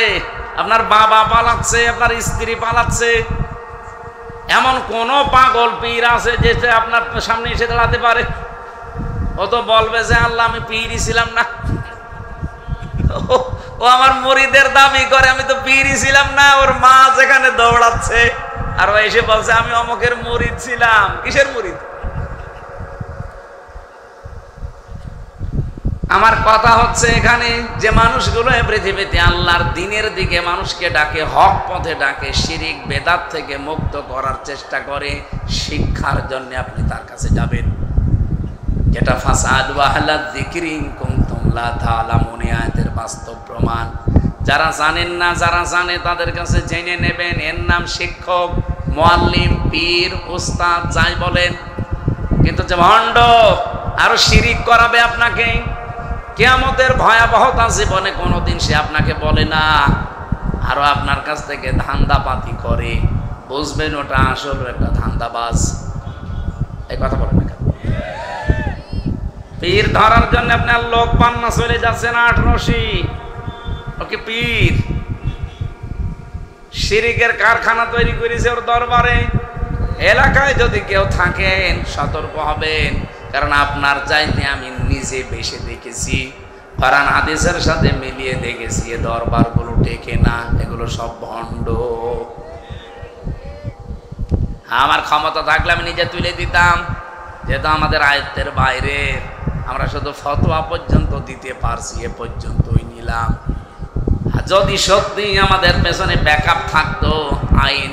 আপনার বাবা পালাচ্ছে, আপনার স্ত্রী পালাচ্ছে, এমন কোন পাগল পীর আছে যে আপনার সামনে এসে দাঁড়াতে পারে? ও তো বলবে যে আল্লাহ আমি পীরই ছিলাম না। ও আমার মুরিদের দাবি করে, আমি তো পীরই ছিলাম না। ওর মা যেখানে দৌড়াচ্ছে আর ও এসে বলছে আমি অমুকের মুরিদ ছিলাম। কিসের মুরিদ? আমার কথা হচ্ছে এখানে যে মানুষগুলো পৃথিবীতে আল্লাহর দ্বীনের দিকে মানুষকে ডাকে, হক পথে ডাকে, শিরিক বেদাত থেকে মুক্ত করার চেষ্টা করে, শিক্ষার জন্য আপনি তার কাছে যাবেন। যেটা ফাসাদু আহলা যিকরি ইন কুনতুম লা তা'লামুন, আয়াতের বাস্তব প্রমাণ। যারা জানেন না, যারা জানে তাদের কাছে জেনে নেবেন। এর নাম শিক্ষক, মুআল্লিম, পীর, উস্তাদ, যাই বলেন। কিন্তু যে ভণ্ড আরো শিরিক করাবে আপনাকে, কিয়ামতের ভয়াবহতা জীবনে কোনোদিন সে আপনাকে বলে না আরো আপনার কাছ থেকে ধান্দাপাতি করে, বুঝবেন ওটা আসল একটা ধান্দাবাজ। এই কথা বলেন না কেন? পীর ধরার জন্য আপনার লোক পান্না চলে যাচ্ছেন 8 ওকে পীর শিরিকের কারখানা তৈরি করেছে ওর দরবারে। এলাকায় যদি কেউ থাকেন সতর্ক হবেন, কারণ আপনার চাইতে আমি নিজে বেশি দেখেছি, কোরআন হাদিসের সাথে মিলিয়ে দেখেছি। এ দরবারগুলো টেকে না, এগুলো সব ভণ্ড। আমার ক্ষমতা থাকলে আমি নিজে তুলে দিতাম, যেহেতু আমাদের আয়ত্তের বাইরে, আমরা শুধু ফতোয়া পর্যন্ত দিতে পারছি, এ পর্যন্তই নিলাম। যদি সত্যি আমাদের পেছনে ব্যাকআপ থাকতো, আইন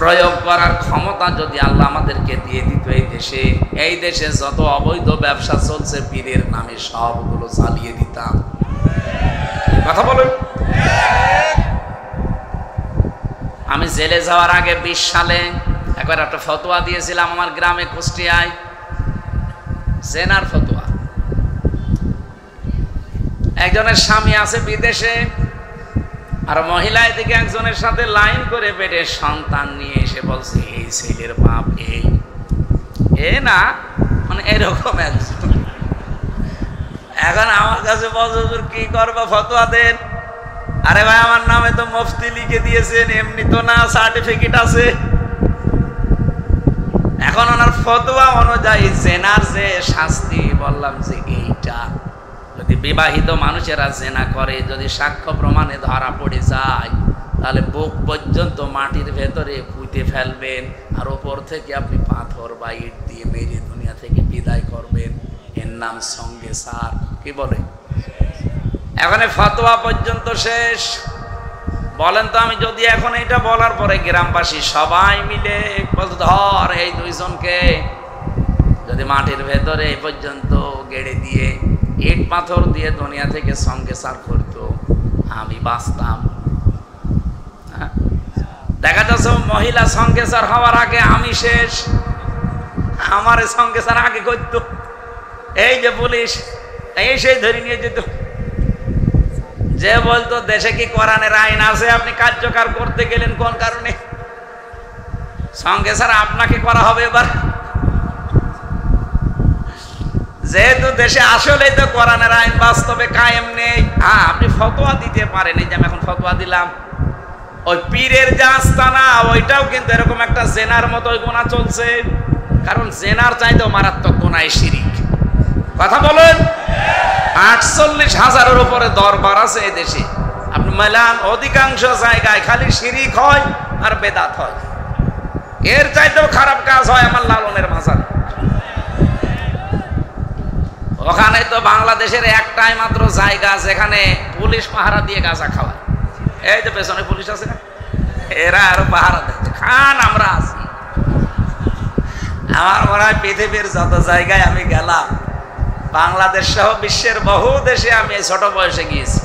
প্রয়োগ করার ক্ষমতা যদি আল্লাহ আমাদেরকে দিয়ে দিত, এই দেশে যত অবৈধ ব্যবসা চলছে পীরের নামে সবগুলো চালিয়ে দিতাম। কথা বলুন। আমি জেলে যাওয়ার আগে 20 সালে একবার একটা ফতোয়া দিয়েছিলাম আমার গ্রামে কুষ্টিয়ায়, জেনার ফতোয়া। একজনের স্বামী আছে বিদেশে, আর মহিলা এদিকে একজনের সাথে লাইন করে পেটে সন্তান নিয়ে এসে বলছে এই ছেলের বাপ এই এ না, মানে এরকম একজন। এখন আমার কাছে বলছে কি করবো, ফতোয়া দেন। আরে ভাই আমার নামে তো মুফতি লিখে দিয়েছেন, এমনি তো না, সার্টিফিকেট আছে। এখন ওনার ফতোয়া অনুযায়ী জেনার যে শাস্তি, বললাম যে এইটা যদি বিবাহিত মানুষেরা জেনা করে, যদি সাক্ষ্য প্রমাণে ধরা পড়ে যায়, তাহলে বুক পর্যন্ত মাটির ভেতরে পুঁতে ফেলবেন, আর ওপর থেকে আপনি পাথর বা ইট দিয়ে মেরে দুনিয়া থেকে বিদায় করবেন। এর নাম সঙ্গে সার। কি বলে? এখন ফতোয়া পর্যন্ত শেষ। বলেন তো, আমি যদি এখন এটা বলার পরে গ্রামবাসী সবাই মিলে বলতো ধর এই 2 জনকে, যদি মাটির ভেতরে এই পর্যন্ত গেড়ে দিয়ে ইট পাথর দিয়ে দুনিয়া থেকে সঙ্গে সার করতো, আমি বাঁচতাম। দেখা যাচ্ছে মহিলা সঙ্গে সার হওয়ার আগে আমি শেষ, আমার সঙ্গে সার আগে করতো। এই যে পুলিশ এই সেই ধরে নিয়ে যেত, যে বলতো দেশে কি কোরআনের আইন আছে, আপনি কার্যকর করতে গেলেন কোন কারণে, সঙ্গে স্যার আপনাকে করা হবে এবার। যেহেতু দেশে আসলেই তো কোরআনের আইন বাস্তবে কায়েম নেই, হ্যাঁ আপনি ফতোয়া দিতে পারেন, এই যে আমি এখন ফতোয়া দিলাম, ওই পীরের যে আস্তানা ওইটাও কিন্তু এরকম একটা জেনার মতো গুনাহ চলছে, কারণ জেনার চাইতেও মারাত্মক গুনাহ শিরিক। কথা বলেন। 48,000-এর উপরে দরবার আছে এই দেশে, আপনি মেলান অধিকাংশ জায়গায় খালি শিরিক হয় আর বেদাত হয়, এর চাইতেও খারাপ কাজ হয় আমার লালনের মাজারে। ওখানে তো বাংলাদেশের একটাই মাত্র জায়গা যেখানে পুলিশ পাহারা দিয়ে গাঁজা খাওয়ায়। এই যে পেছনে পুলিশ আছে না, এরা আরো পাহারা দেয়, খান আমরা আছি। আমার মনে হয় পৃথিবীর যত জায়গায় আমি গেলাম, বাংলাদেশ সহ বিশ্বের বহু দেশে আমি ছোট বয়সে গিয়েছি,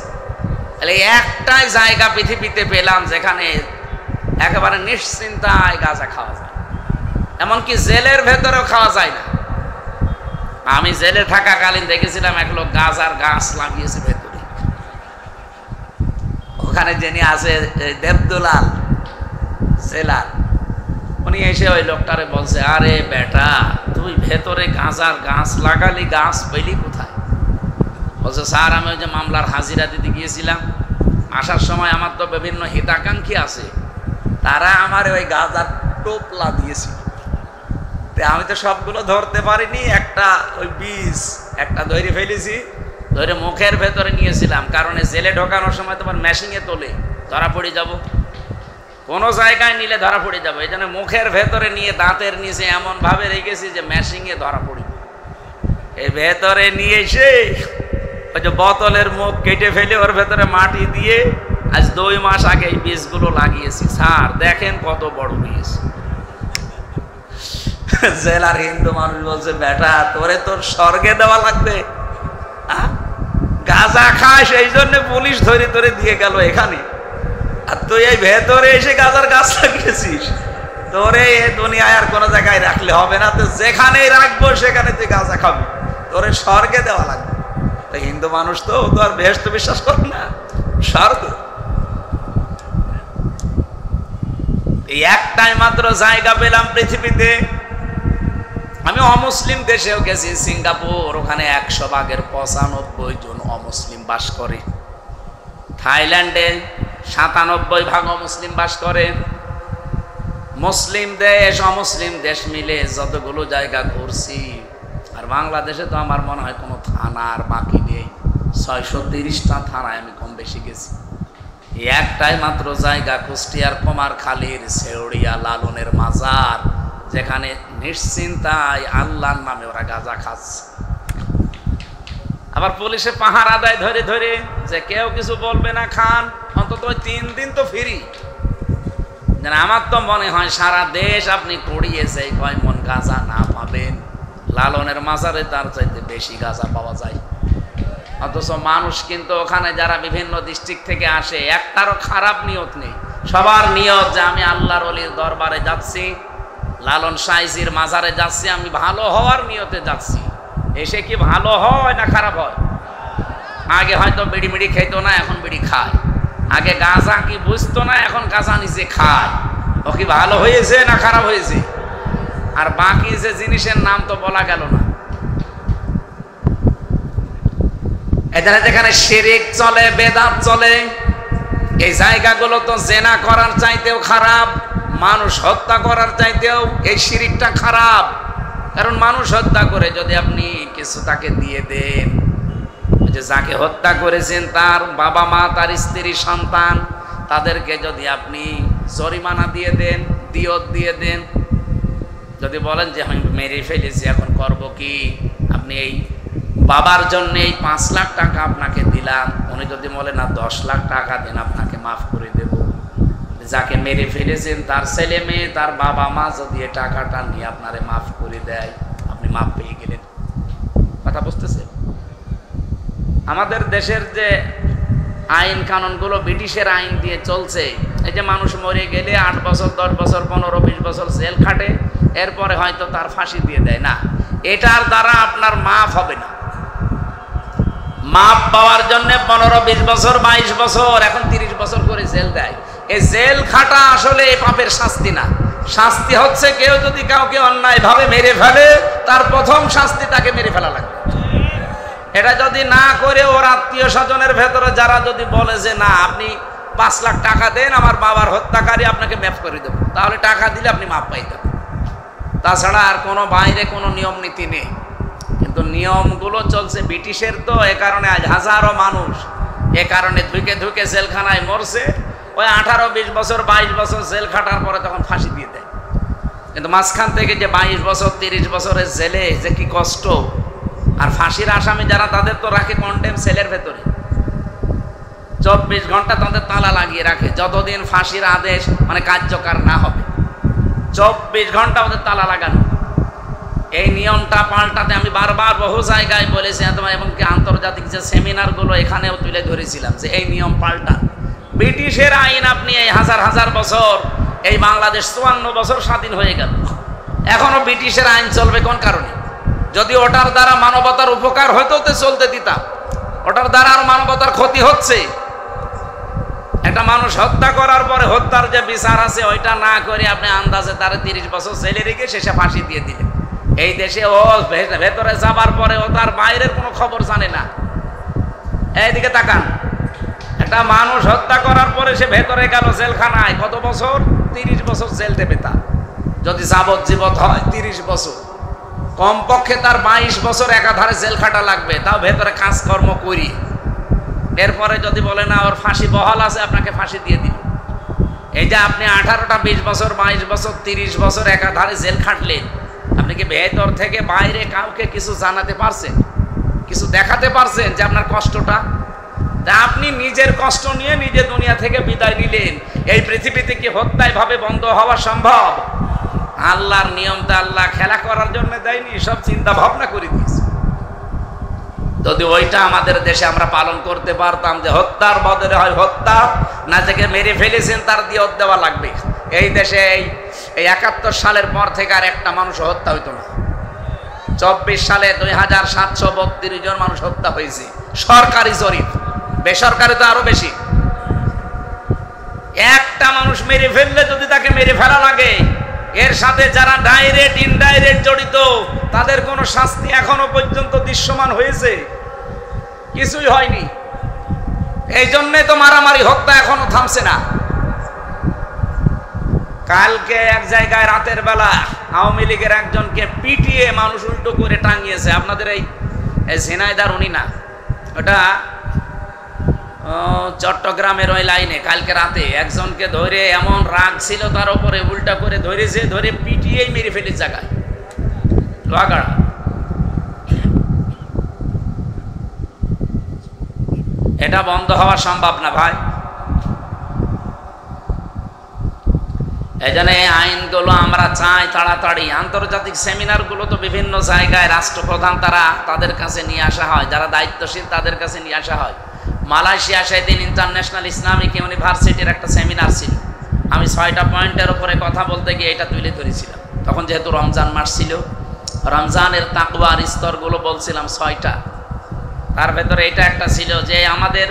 তাহলে একটাই জায়গা পৃথিবীতে পেলাম যেখানে একেবারে নিশ্চিন্তায় গাঁজা খাওয়া যায়, এমনকি জেলের ভেতরেও খাওয়া যায় না। আমি জেলে থাকাকালীন দেখেছিলাম এক লোক গাঁজার গাছ লাগিয়েছে ভেতরে, ওখানে যিনি আছে দেবদুলাল জেলার, উনি এসে ওই লোকটারে বলছে, আরে বেটা তুই ভেতরে গাঁজার গাছ লাগালি, গাছ পেলি কোথায়? বলছে স্যার আমি ওই যে মামলার হাজিরা দিতে গিয়েছিলাম, আসার সময় আমার তো বিভিন্ন হিতাকাঙ্ক্ষী আছে, তারা আমার ওই গাঁজার টোপলা দিয়েছিল, আমি তো সবগুলো ধরতে পারিনি, একটা ওই বীজ একটা ধরে ফেলেছি, ধরে মুখের ভেতরে নিয়েছিলাম, কারণ জেলে ঢোকানোর সময় তোমার মেশিনে তোলে, ধরা পড়ে যাব, কোনো জায়গায় নিলে ধরা পড়ে যাবো, এই জন্য মুখের ভেতরে নিয়ে দাঁতের নিচে এমন ভাবে রেখেছি যে মেশিনে ধরা পড়ি। এই ভেতরে নিয়ে এসে ওই যে বোতলের মুখ কেটে ফেলে ওর ভেতরে মাটি দিয়ে আজ 2 মাস আগে এই বীজগুলো লাগিয়েছি। স্যার দেখেন কত বড় বীজ। জেলার হিন্দু মানুষ বলছে, বেটা তোরে তোর স্বর্গে দেওয়া লাগবে, গাঁজা খাস এই জন্য পুলিশ ধরে ধরে দিয়ে গেল এখানে, আর তুই এই ভেতরে এসে গাঁজার গাছ লাগিয়েছিস, তোরে এ দুনিয়ায় আর কোনো জায়গায় রাখলে হবে না, তো যেখানেই রাখবো সেখানে তুই গাঁজা খাবি, তোরে স্বর্গে দেওয়া লাগবে। তো হিন্দু মানুষ তো আর বেহেশতে বিশ্বাস করে না, স্বর্গ। এই একটাই মাত্র জায়গা পেলাম পৃথিবীতে। আমি অমুসলিম দেশেও গেছি, সিঙ্গাপুর, ওখানে 100 ভাগের 95 জন অমুসলিম বাস করে। থাইল্যান্ডে 97 ভাগ অমুসলিম বাস করে। মুসলিম দেশ অমুসলিম দেশ মিলে যতগুলো জায়গা ঘুরছি, আর বাংলাদেশে তো আমার মনে হয় কোনো থানা আর বাকি নেই। 630টা থানায় আমি কম বেশি গেছি। এই একটাই মাত্র জায়গা কুষ্টিয়ার কুমারখালীর শেওড়িয়া লালনের মাজার, যেখানে নিশ্চিন্তায় আল্লাহর নামে ওরা গাঁজা খাচ্ছে। আবার পুলিশে পাহারা দেয় ধরে ধরে যে কেউ কিছু বলবে না, খান, অন্তত 3 দিন তো ফ্রি। আমার তো মনে হয় সারা দেশ আপনি কুড়িয়েছে কয় মন গাঁজা না পাবেন, লালনের মাজারে তার চাইতে বেশি গাঁজা পাওয়া যায়। অথচ মানুষ কিন্তু ওখানে যারা বিভিন্ন ডিস্ট্রিক্ট থেকে আসে, একটারও খারাপ নিয়ত নেই। সবার নিয়ত যে আমি আল্লাহর ওলির দরবারে যাচ্ছি, লালন সাইজির মাজারে যাচ্ছি, আমি ভালো হওয়ার নিয়তে যাচ্ছি। এসে কি ভালো হয় না খারাপ হয়? আগে হয়তো বিড়ি মিড়ি খেতো না, এখন বিড়ি খায়। আগে গাঁজা কি বুঝতো না, এখন গাঁজা নিজে খায়। ও কি ভালো হয়েছে না খারাপ হয়েছে? আর বাকি যে জিনিসের নাম তো বলা গেল না। এখানে যেখানে শিরিক চলে, বেদাত চলে, এই জায়গাগুলো তো জেনা করার চাইতেও খারাপ, মানুষ হত্যা করার চাইতেও এই শিরিকটা খারাপ। কারণ মানুষ হত্যা করে যদি আপনি কিছু তাকে দিয়ে দেন, যে যাকে হত্যা করেছেন তার বাবা মা, তার স্ত্রী, সন্তান, তাদেরকে যদি আপনি জরিমানা দিয়ে দেন, দিয়ত দিয়ে দেন, যদি বলেন যে আমি মেরে ফেলেছি এখন করব কি, আপনি এই বাবার জন্য এই 5 লাখ টাকা আপনাকে দিলাম, উনি যদি বলে না 10 লাখ টাকা দেন আপনাকে মাফ করে দেব, যাকে মেরে ফেলেছেন তার ছেলে মেয়ে, তার বাবা মা যদি এই টাকাটা নিয়ে আপনারে মাফ করে দেয়, আপনি মাফ পেয়ে গেলেন। কথা বুঝতেছেন? আমাদের দেশের যে আইন কানুনগুলো ব্রিটিশের আইন দিয়ে চলছে, এই যে মানুষ মরে গেলে 8 বছর, 10 বছর, 15, 20 বছর জেল খাটে, এরপরে হয়তো তার ফাঁসি দিয়ে দেয় না, এটার দ্বারা আপনার মাফ হবে না। মাপ পাওয়ার জন্য 15, 20 বছর, 22 বছর, এখন 30 বছর করে জেল দেয়। এই জেল খাটা আসলে এই পাপের শাস্তি না। শাস্তি হচ্ছে কেউ যদি কাউকে অন্যায়ভাবে মেরে ফেলে, তার প্রথম শাস্তি তাকে মেরে ফেলা লাগবে। এটা যদি না করে ওর আত্মীয় স্বজনের ভেতরে যারা যদি বলে যে না আপনি 5 লাখ টাকা দেন, আমার বাবার হত্যাকারী আপনাকে মাফ করে দেব, তাহলে টাকা দিলে আপনি মাপ পাইতেন। তাছাড়া আর কোনো বাইরে কোনো নিয়ম নীতি নেই। কিন্তু নিয়মগুলো চলছে ব্রিটিশের, তো এ কারণে আজ হাজারো মানুষ এ কারণে ধুকে ধুকে জেলখানায় মরছে। ওই 18, 20 বছর, 22 বছর জেল খাটার পরে তখন ফাঁসি দিয়ে দেয়। কিন্তু মাঝখান থেকে যে 22 বছর, 30 বছরের জেলে যে কি কষ্ট, আর ফাঁসির আসামি যারা তাদের তো রাখে কন্টেম সেলের ভেতরে, 24 ঘন্টা তাদের তালা লাগিয়ে রাখে, যতদিন ফাঁসির আদেশ মানে কার্যকর না হবে 24 ঘন্টা ওদের তালা লাগানো। এই নিয়মটা পাল্টাতে আমি বারবার বহু জায়গায় বলেছি, এবং কি আন্তর্জাতিক যে সেমিনারগুলো এখানেও তুলে ধরেছিলাম যে এই নিয়ম পাল্টা। ব্রিটিশের আইন আপনি এই হাজার হাজার বছর, এই বাংলাদেশ 54 বছর স্বাধীন হয়ে গেল, এখনো ব্রিটিশের আইন চলবে কোন কারণে? যদি ওটার দ্বারা মানবতার উপকার হতো তো চলতে দিতাম, ওটার দ্বারা আর মানবতার ক্ষতি হচ্ছে। একটা মানুষ হত্যা করার পরে হত্যার যে বিচার আছে ওইটা না করে আপনি আন্দাজে তার 30 বছর জেলে রেখে শেষে ফাঁসি দিয়ে দিলেন। এই দেশে ও ভেতরে যাবার পরে ও তার বাইরের কোনো খবর জানে না। এইদিকে তাকান, একটা মানুষ হত্যা করার পরে সে ভেতরে গেল জেলখানায়, কত বছর? 30 বছর জেল দেবে তার, যদি যাবজ্জীবন হয় 30 বছর, কমপক্ষে তার 22 বছর একাধারে জেল খাটা লাগবে, তাও ভেতরে কাজকর্ম করি। এরপরে যদি বলে না ওর ফাঁসি বহাল আছে, আপনাকে ফাঁসি দিয়ে দিল। এই যে আপনি 18টা, 20 বছর, 22 বছর, 30 বছর একাধারে জেল খাটলেন, আপনি কি ভেতর থেকে বাইরে কাউকে কিছু জানাতে পারছেন, কিছু দেখাতে পারছেন যে আপনার কষ্টটা? তা আপনি নিজের কষ্ট নিয়ে নিজে দুনিয়া থেকে বিদায় নিলেন। এই পৃথিবীতে কি হত্যায় ভাবে বন্ধ হওয়া সম্ভব? আল্লাহর নিয়মটা আল্লাহ খেলা করার জন্য দেয়নি, সব চিন্তা ভাবনা করে দিয়েছে। যদি ওইটা আমাদের দেশে আমরা পালন করতে পারতাম যে হত্যার বদলে হয় হত্যা, না যাকে মেরে ফেলেছেন তার দিয়ত দেওয়া লাগবে, এই দেশে এই 71 সালের পর থেকে আর একটা মানুষ হত্যা হইতো না। 24 সালে 2732 জন মানুষ হত্যা হয়েছে, সরকারি জরিপ, বেসরকারি তো আরো বেশি। একটা মানুষ মেরে ফেললে যদি তাকে মেরে ফেলা লাগে, এর সাথে যারা ডাইরেক্ট ইনডাইরেক্ট জড়িত তাদের কোনো শাস্তি এখনো পর্যন্ত দৃশ্যমান হয়েছে? কিছুই হয়নি। এই জন্যে তো মারামারি হত্যা এখনো থামছে না। কালকে এক জায়গায় রাতের বেলা আওয়ামী লীগের একজনকে পিটিয়ে মানুষ উল্টো করে টাঙিয়েছে। আপনাদের এই ঝিনাইদার উনি না, ওটা চট্টগ্রামের ওই লাইনে কালকে রাতে একজনকে ধরে এমন রাগ ছিল তার উপরে, উল্টা করে ধরেছে, ধরে পিটিয়েই মেরে ফেলে জায়গায় লোহাগাড়া। এটা বন্ধ হওয়া সম্ভব না ভাই। এই জন্য এই আইনগুলো আমরা চাই তাড়াতাড়ি। আন্তর্জাতিক সেমিনারগুলো তো বিভিন্ন জায়গায় রাষ্ট্রপ্রধান তাদের কাছে নিয়ে আসা হয়, যারা দায়িত্বশীল তাদের কাছে নিয়ে আসা হয়। মালয়েশিয়া সেদিন ইন্টারন্যাশনাল ইসলামিক ইউনিভার্সিটির একটা সেমিনার ছিল। আমি 6টা পয়েন্টের উপরে কথা বলতে গিয়ে এটা তুলে ধরেছিলাম। তখন যেহেতু রমজান মাস ছিল, রমজানের তাকওয়ার স্তরগুলো বলছিলাম 6টা। তার ভেতরে এটা একটা ছিল যে আমাদের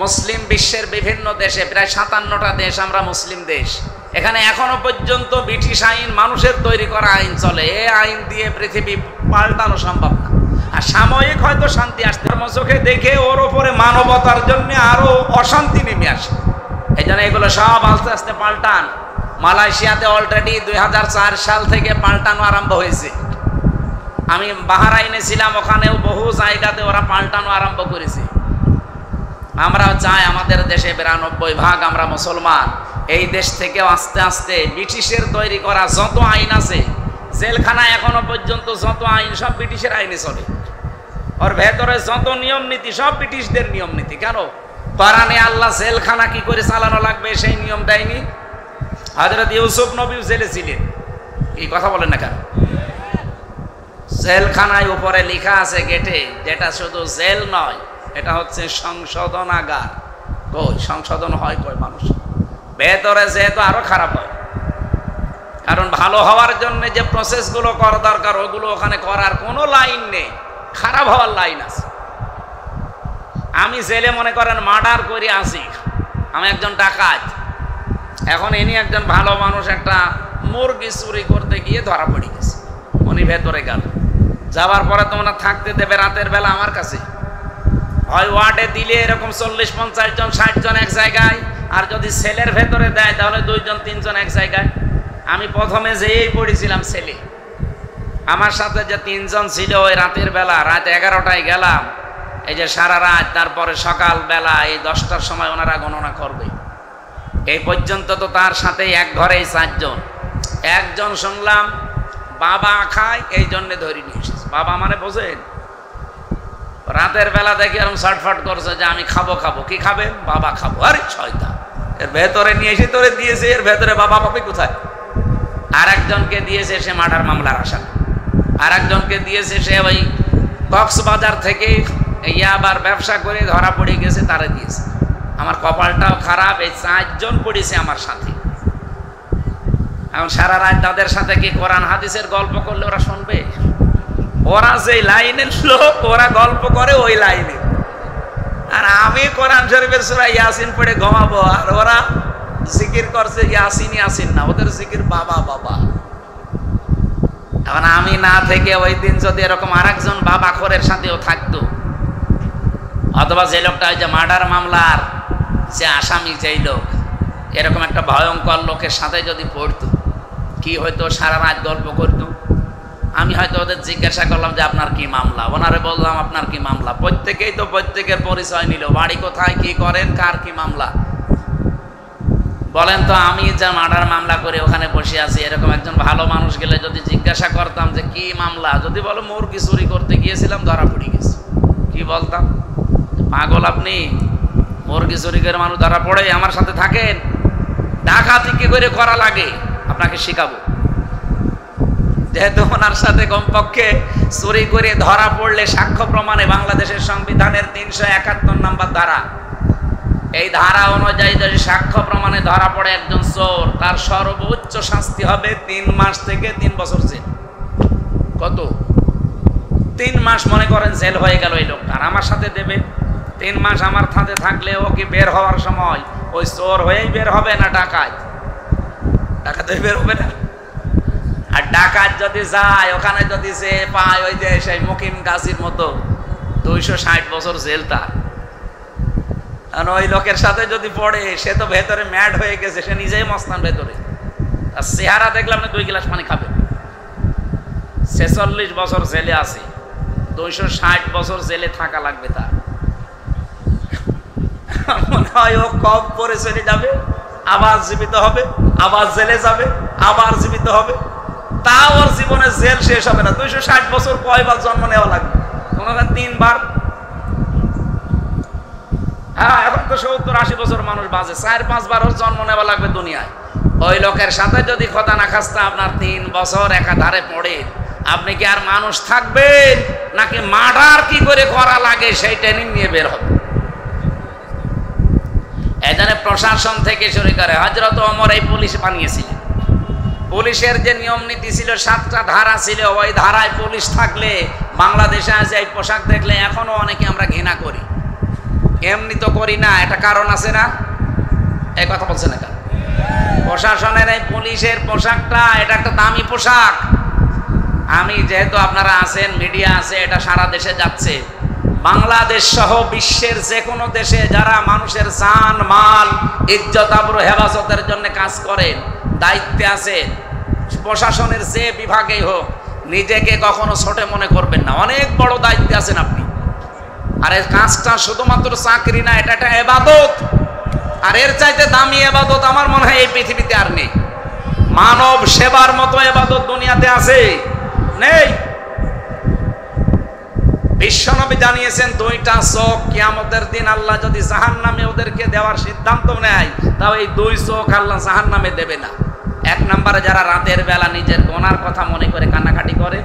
মুসলিম বিশ্বের বিভিন্ন দেশে, প্রায় 57টা দেশ আমরা মুসলিম দেশ, এখানে এখনো পর্যন্ত ব্রিটিশ আইন, মানুষের তৈরি করা আইন চলে। এই আইন দিয়ে পৃথিবী পাল্টানো সম্ভব না। আর সাময়িক হয়তো শান্তি আসতে, চোখে দেখে ওর ওপরে মানবতার জন্য আরো অশান্তি নেমে আসে। এই জন্য এগুলো সব আস্তে আস্তে পাল্টান। মালয়েশিয়াতে অলরেডি 2004 সাল থেকে পাল্টানো আরম্ভ হয়েছে। আমি বাহরাইনে ছিলাম, ওখানেও বহু জায়গাতে ওরা পাল্টানো আরম্ভ করেছে। আমরাও চাই আমাদের দেশে 92% আমরা মুসলমান, এই দেশ থেকেও আস্তে আস্তে ব্রিটিশের তৈরি করা যত আইন আছে, জেলখানা এখনো পর্যন্ত যত আইন সব ব্রিটিশের আইনে চলে। ওর ভেতরে যত নিয়ম নীতি সব ব্রিটিশদের নিয়ম নীতি। কেন? কোরআনে আল্লাহ জেলখানা কি করে চালানো লাগবে সেই নিয়ম দেয়নি? হযরত ইউসুফ নবী জেলে ছিলেন, এই কথা বলেন না কেন? জেলখানায় উপরে লেখা আছে গেটে, যেটা শুধু জেল নয়, এটা হচ্ছে সংশোধনাগার। কই সংশোধন হয় কই মানুষ? ভেতরে যেহেতু আরো খারাপ হয়, কারণ ভালো হওয়ার জন্য যে প্রসেসগুলো করা দরকার ওগুলো ওখানে করার কোনো লাইন নেই, খারাপ হওয়ার লাইন আছে। আমি জেলে মনে করেন মার্ডার করে আসি, আমি একজন ডাকাত, এখন ইনি একজন ভালো মানুষ একটা মুরগি চুরি করতে গিয়ে ধরা পড়ে গেছে, উনি ভেতরে গেল। যাওয়ার পরে তোমরা থাকতে দেবে রাতের বেলা আমার কাছে, হয় ওয়ার্ডে দিলে এরকম 40-50 জন 60 জন এক জায়গায়, আর যদি সেলের ভেতরে দেয় তাহলে 2 জন 3 জন এক জায়গায়। আমি প্রথমে যেই পড়েছিলাম সেলে, আমার সাথে যে 3 জন ছিল ওই রাতের বেলা, রাত 11টায় গেলাম, এই যে সারা রাত, তারপরে সকাল বেলা এই 10টার সময় ওনারা গণনা করবে। এই পর্যন্ত তো তার সাথে এক ঘরেই 4 জন। একজন শুনলাম বাবা খায়, এই জন্য ধরে নিয়ে এসেছে। বাবা মানে বোঝেন, রাতের বেলা দেখি এরকম শর্টফট করছে যে আমি খাবো খাবো। কি খাবেন? বাবা খাবো। আরে শয়তান, এর ভেতরে নিয়ে এসে তোরে দিয়েছে, এর ভেতরে বাবা পাবে কোথায়? আর একজনকে দিয়েছে সে মার্ডার মামলার আসামি, আর একজনকে দিয়েছে সে ওই কক্সবাজার থেকে ইয়াবার ব্যবসা করে ধরা পড়ে গেছে, তারে দিয়েছে। আমার কপালটাও খারাপ, এই 4 জন পড়েছে আমার সাথে। এখন সারা রাত তাদের সাথে কি কোরআন হাদিসের গল্প করলে ওরা শুনবে? ওরা যে লাইনের লোক, ওরা গল্প করে ওই লাইনে, আর আমি কোরআন শরীফের সূরা ইয়াসিন পড়ে ঘুমাবো, আর ওরা জিকির করছে ইয়াসিন ইয়াসিন না, ওদের জিকির বাবা বাবা। এখন আমি না থেকে ওই দিন যদি এরকম আরেকজন বাবা খোরের সাথেও থাকতো, অথবা যে লোকটা ওই যে মার্ডার মামলার যে আসামি, যেই লোক এরকম একটা ভয়ঙ্কর লোকের সাথে যদি পড়তো, কি হয়তো সারা রাত গল্প করতো। আমি হয়তো ওদের জিজ্ঞাসা করলাম যে আপনার কি মামলা, ওনারে বললাম আপনার কি মামলা। প্রত্যেকেই তো প্রত্যেকের পরিচয় নিল, বাড়ি কোথায়, কি করেন, কার কি মামলা বলেন তো। আমি যা মার্ডার মামলা করে ওখানে বসে আছি, এরকম একজন ভালো মানুষ গেলে যদি জিজ্ঞাসা করতাম যে কি মামলা, যদি বলো মুরগি চুরি করতে গিয়েছিলাম ধরা পড়ে গেছে, কি বলতাম? পাগল আপনি, মুরগি চুরি করে মানুষ ধরা পড়ে, আমার সাথে থাকেন, ডাকাতি কি করে করা লাগে আপনাকে শিখাবো। যেহেতু ওনার সাথে কমপক্ষে চুরি করে ধরা পড়লে সাক্ষ্য প্রমাণে বাংলাদেশের সংবিধানের 371 নম্বর ধারা, এই ধারা অনুযায়ী যদি সাক্ষ্য প্রমাণে ধরা পড়ে একজন চোর, তার সর্বোচ্চ শাস্তি হবে 3 মাস থেকে 3 বছর জেল। কত? 3 মাস মনে করেন জেল হয়ে গেল এই লোকটা, আর আমার সাথে দেবে 3 মাস। আমার সাথে থাকলে ও কি বের হওয়ার সময় ওই চোর হয়েই বের হবে না ডাকাত? ডাকাত হয়ে বের হবে না। আর ডাকাত যদি যায় ওখানে যদি সে পায় ওই যে সেই মুকিম গাছির মতো 260 বছর জেল তার। আর ওই লোকের সাথে যদি পড়ে সে তো ভেতরে ম্যাড হয়ে গেছে, সে নিজেই মস্তান ভেতরে। আর চেহারা দেখলাম না 2 গ্লাস পানি খাবে। 46 বছর জেলে আছে, 260 বছর জেলে থাকা লাগবে তার। মনে হয় ও কম পরে চলে যাবে, আবার জীবিত হবে, আবার জেলে যাবে, আবার জীবিত হবে। তাও ওর জীবনে জেল শেষ হবে না। 260 বছর কয়বার জন্ম নেওয়া লাগবে? কোনো 3 বার। হ্যাঁ, এখন তো 70-80 বছর মানুষ বাঁচে, 4-5 বার ওর জন্ম নেওয়া লাগবে দুনিয়ায়। ওই লোকের সাথে যদি খোদা না খাস্তা আপনার 3 বছর একাধারে পড়ে, আপনি কি আর মানুষ থাকবেন নাকি মার্ডার কি করে করা লাগে সেই ট্রেনিং নিয়ে বের হবে? এখানে প্রশাসন থেকে শুরু করে হযরত ওমর এই পুলিশ বানিয়েছিলেন। পুলিশের যে নিয়ম নীতি ছিল, 7টা ধারা ছিল, ওই ধারায় পুলিশ থাকলে বাংলাদেশে আসে এই পোশাক দেখলে এখনো অনেকে আমরা ঘৃণা করি। এমনি তো করি না, এটা কারণ আছে না? এই কথা বলছে না কেন? প্রশাসনের এই পুলিশের পোশাকটা এটা একটা দামি পোশাক। আমি যেহেতু আপনারা আছেন, মিডিয়া আছে, এটা সারা দেশে যাচ্ছে। বাংলাদেশ সহ বিশ্বের যে কোনো দেশে যারা মানুষের জান মাল ইজ্জত আবরু হেফাজতের জন্য কাজ করেন, দায়িত্বে আছে, প্রশাসনের যে বিভাগেই হোক, নিজেকে কখনো ছোট মনে করবেন না। অনেক বড় দায়িত্বে আছেন আপনি। আর এই কাজটা শুধুমাত্র চাকরি না, এটা একটা ইবাদত। আর এর চাইতে দামি ইবাদত আমার মনে হয় এই পৃথিবীতে আর নেই। মানব সেবার মতো ইবাদত দুনিয়াতে আছে? নেই। বিশ্বনবী জানিয়েছেন 2টা চোখ কিয়ামতের দিন আল্লাহ যদি জাহান্নামে ওদেরকে দেওয়ার সিদ্ধান্ত নেয়, তাও এই 2 চোখ আল্লাহ জাহান্নামে দেবে না। 1 নম্বরে যারা রাতের বেলা নিজের গুনার কথা মনে করে কান্নাকাটি করে।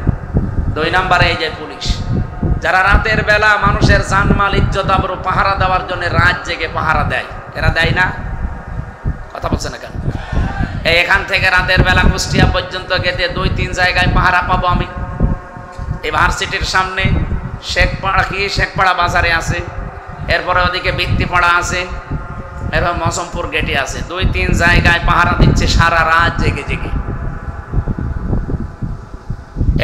2 নম্বরে এই যে পুলিশ, যারা রাতের বেলা মানুষের জানমাল ইজ্জত আবরু পাহারা দেওয়ার জন্য রাত জেগে পাহারা দেয়। এরা দেয় না? কথা বলছে না কেন? এখান থেকে রাতের বেলা কুষ্টিয়া পর্যন্ত গেতে 2-3 জায়গায় পাহারা পাবো আমি। এই ভার্সিটির সামনে শেখপাড়া শেখপাড়া বাজারে আছে, এরপরে ওদিকে বৃত্তিপাড়া আছে, এরপর মৌসমপুর গেটে আছে। 2-3 জায়গায় পাহারা দিচ্ছে সারা রাত জেগে জেগে।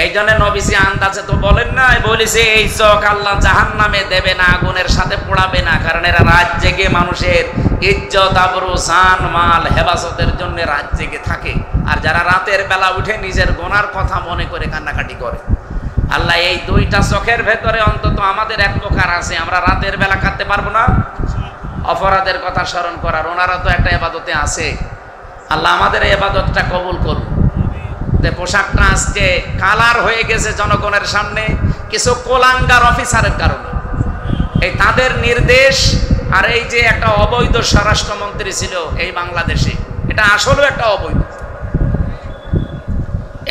এই জন্য নবীজি আন্দাজে তো বলেন না, বলেছে এই চোখ আল্লাহ জাহান্নামে দেবে না, আগুনের সাথে পোড়াবে না, কারণ এরা রাত জেগে মানুষের ইজ্জত আবরু জান মাল হেফাজতের জন্য রাত জেগে থাকে। আর যারা রাতের বেলা উঠে নিজের গুনার কথা মনে করে কান্নাকাটি করে, আল্লাহ এই 2টা চোখের ভেতরে অন্তত আমাদের এক প্রকার আছে, আমরা রাতের বেলা কাঁদতে পারবো না অপরাধের কথা স্মরণ করার। ওনারা তো একটা ইবাদতে আছে। আল্লাহ আমাদের এই ইবাদতটা কবুল করুন। যে পোশাকটা আজকে কালার হয়ে গেছে জনগণের সামনে কিছু কোলাঙ্গার অফিসারের কারণে, এই তাদের নির্দেশ। আর এই যে একটা অবৈধ স্বরাষ্ট্রমন্ত্রী ছিল এই বাংলাদেশে, এটা আসলেও একটা অবৈধ।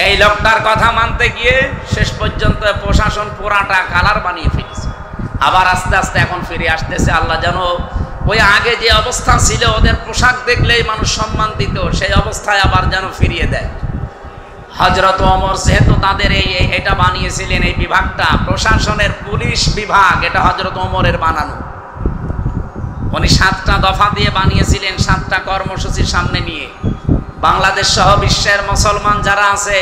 এই লোকটার কথা মানতে গিয়ে শেষ পর্যন্ত প্রশাসন পুরাটা কালার বানিয়ে ফেলেছে। আবার আস্তে আস্তে এখন ফিরে আসতেছে। আল্লাহ যেন ওই আগে যে অবস্থা ছিল, ওদের পোশাক দেখলেই মানুষ সম্মান দিত, সেই অবস্থায় আবার যেন ফিরিয়ে দেয়। হযরত ওমর যেহেতু তাদের এটা বানিয়েছিলেন, এই বিভাগটা প্রশাসনের পুলিশ বিভাগ, এটা হযরত ওমরের বানানো। উনি 7টা দফা দিয়ে বানিয়েছিলেন, 7টা কর্মসূচির সামনে নিয়ে। বাংলাদেশ সহ বিশ্বের মুসলমান যারা আছে,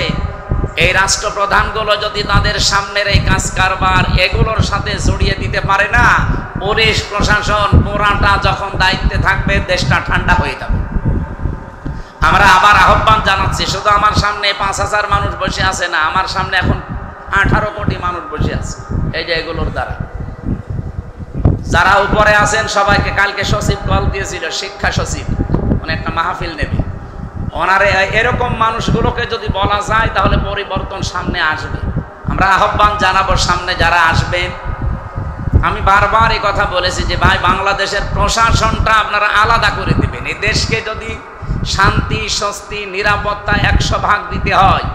এই রাষ্ট্রপ্রধানগুলো যদি তাদের সামনের এই কাজ কারবার এগুলোর সাথে জড়িয়ে দিতে পারে না, পুলিশ প্রশাসন পুরাটা যখন দায়িত্বে থাকবে, দেশটা ঠান্ডা হয়ে যাবে। আমরা আবার আহ্বান জানাচ্ছি, শুধু আমার সামনে 5,000 মানুষ বসে আছে না, আমার সামনে এখন 18 কোটি মানুষ বসে আছে। এই যে এগুলোর দ্বারা যারা উপরে আছেন সবাইকে কালকে সচিব কল দিয়েছিল, শিক্ষা সচিব, মানে একটা মাহফিল নেবে। ওনারে এরকম মানুষগুলোকে যদি বলা যায় তাহলে পরিবর্তন সামনে আসবে। আমরা আহ্বান জানাবো সামনে যারা আসবেন। আমি বারবার এই কথা বলেছি যে ভাই, বাংলাদেশের প্রশাসনটা আপনারা আলাদা করে দিবেন। এই দেশকে যদি শান্তি স্বস্তি নিরাপত্তা 100 ভাগ দিতে হয়,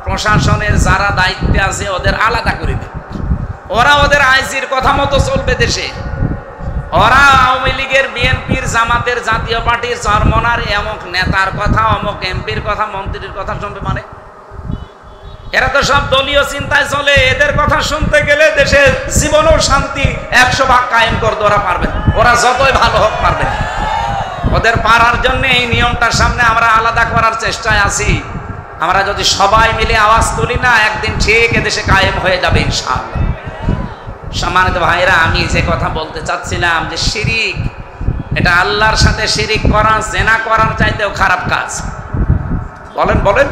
প্রশাসনের যারা দায়িত্বে আছে ওদের আলাদা করে দেবে। ওরা ওদের আইজির কথা মতো চলবে দেশে। ওরা আওয়ামী লীগের, বিএনপির, জামাতের, জাতীয় পার্টির চরমনার এমক নেতার কথা, অমক এমপির কথা, মন্ত্রীর কথা শুনবে। মানে এরা তো সব দলীয় চিন্তায় চলে। এদের কথা শুনতে গেলে দেশে জীবনও শান্তি 100 ভাগ কায়েম করতে ওরা পারবে, ওরা যতই ভালো হোক পারবে। ওদের পারার জন্য এই নিয়মটার সামনে আমরা আলাদা করার চেষ্টায় আছি। আমরা যদি সবাই মিলে আওয়াজ তুলি না, একদিন ঠিক এদেশে কায়েম হয়ে যাবে ইনশাআল্লাহ। সম্মানিত ভাইরা, আমি যে কথা বলতে চাচ্ছিলাম যে শিরিক, এটা আল্লাহর সাথে শিরিক করা জেনা করার চাইতেও খারাপ কাজ। বলেন বলেন,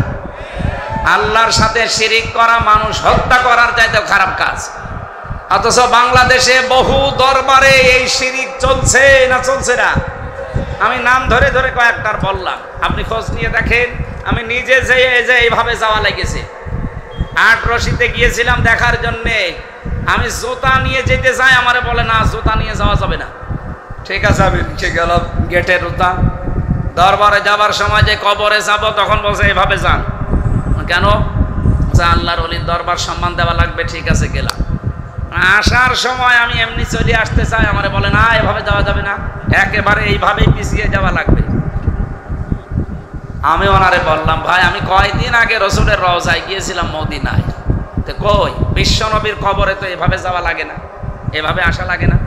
আল্লাহর সাথে শিরিক করা মানুষ হত্যা করার চাইতেও খারাপ কাজ। অথচ বাংলাদেশে বহু দরবারে এই শিরিক চলছে না চলছে না? আমি নাম ধরে ধরে কয়েকটার বললাম, আপনি খোঁজ নিয়ে দেখেন। আমি নিজে যে এইভাবে যাওয়া লেগেছে। 8 রশিতে গিয়েছিলাম দেখার জন্যে। আমি জুতা নিয়ে যেতে চাই, আমারে বলে না জুতা নিয়ে যাওয়া যাবে না। ঠিক আছে, আমি ঠিক গেলাম গেটের জুতা। দরবারে যাবার সময় যে কবরে যাব, তখন বলছে এভাবে যান। কেন? আল্লাহর ওলির দরবার সম্মান দেওয়া লাগবে। ঠিক আছে, গেলাম। আসার সময় আমি এমনি চলে আসতে চাই, আমারে বলে না এভাবে যাওয়া যাবে না, একেবারে এইভাবেই পিছিয়ে যাওয়া লাগবে। আমি ওনারে বললাম, ভাই আমি কয়দিন আগে রসুলের রওজায় গিয়েছিলাম মদিনায়, তো কই বিশ্ব নবীর কবরে তো এভাবে যাওয়া লাগে না, এভাবে আসা লাগে না।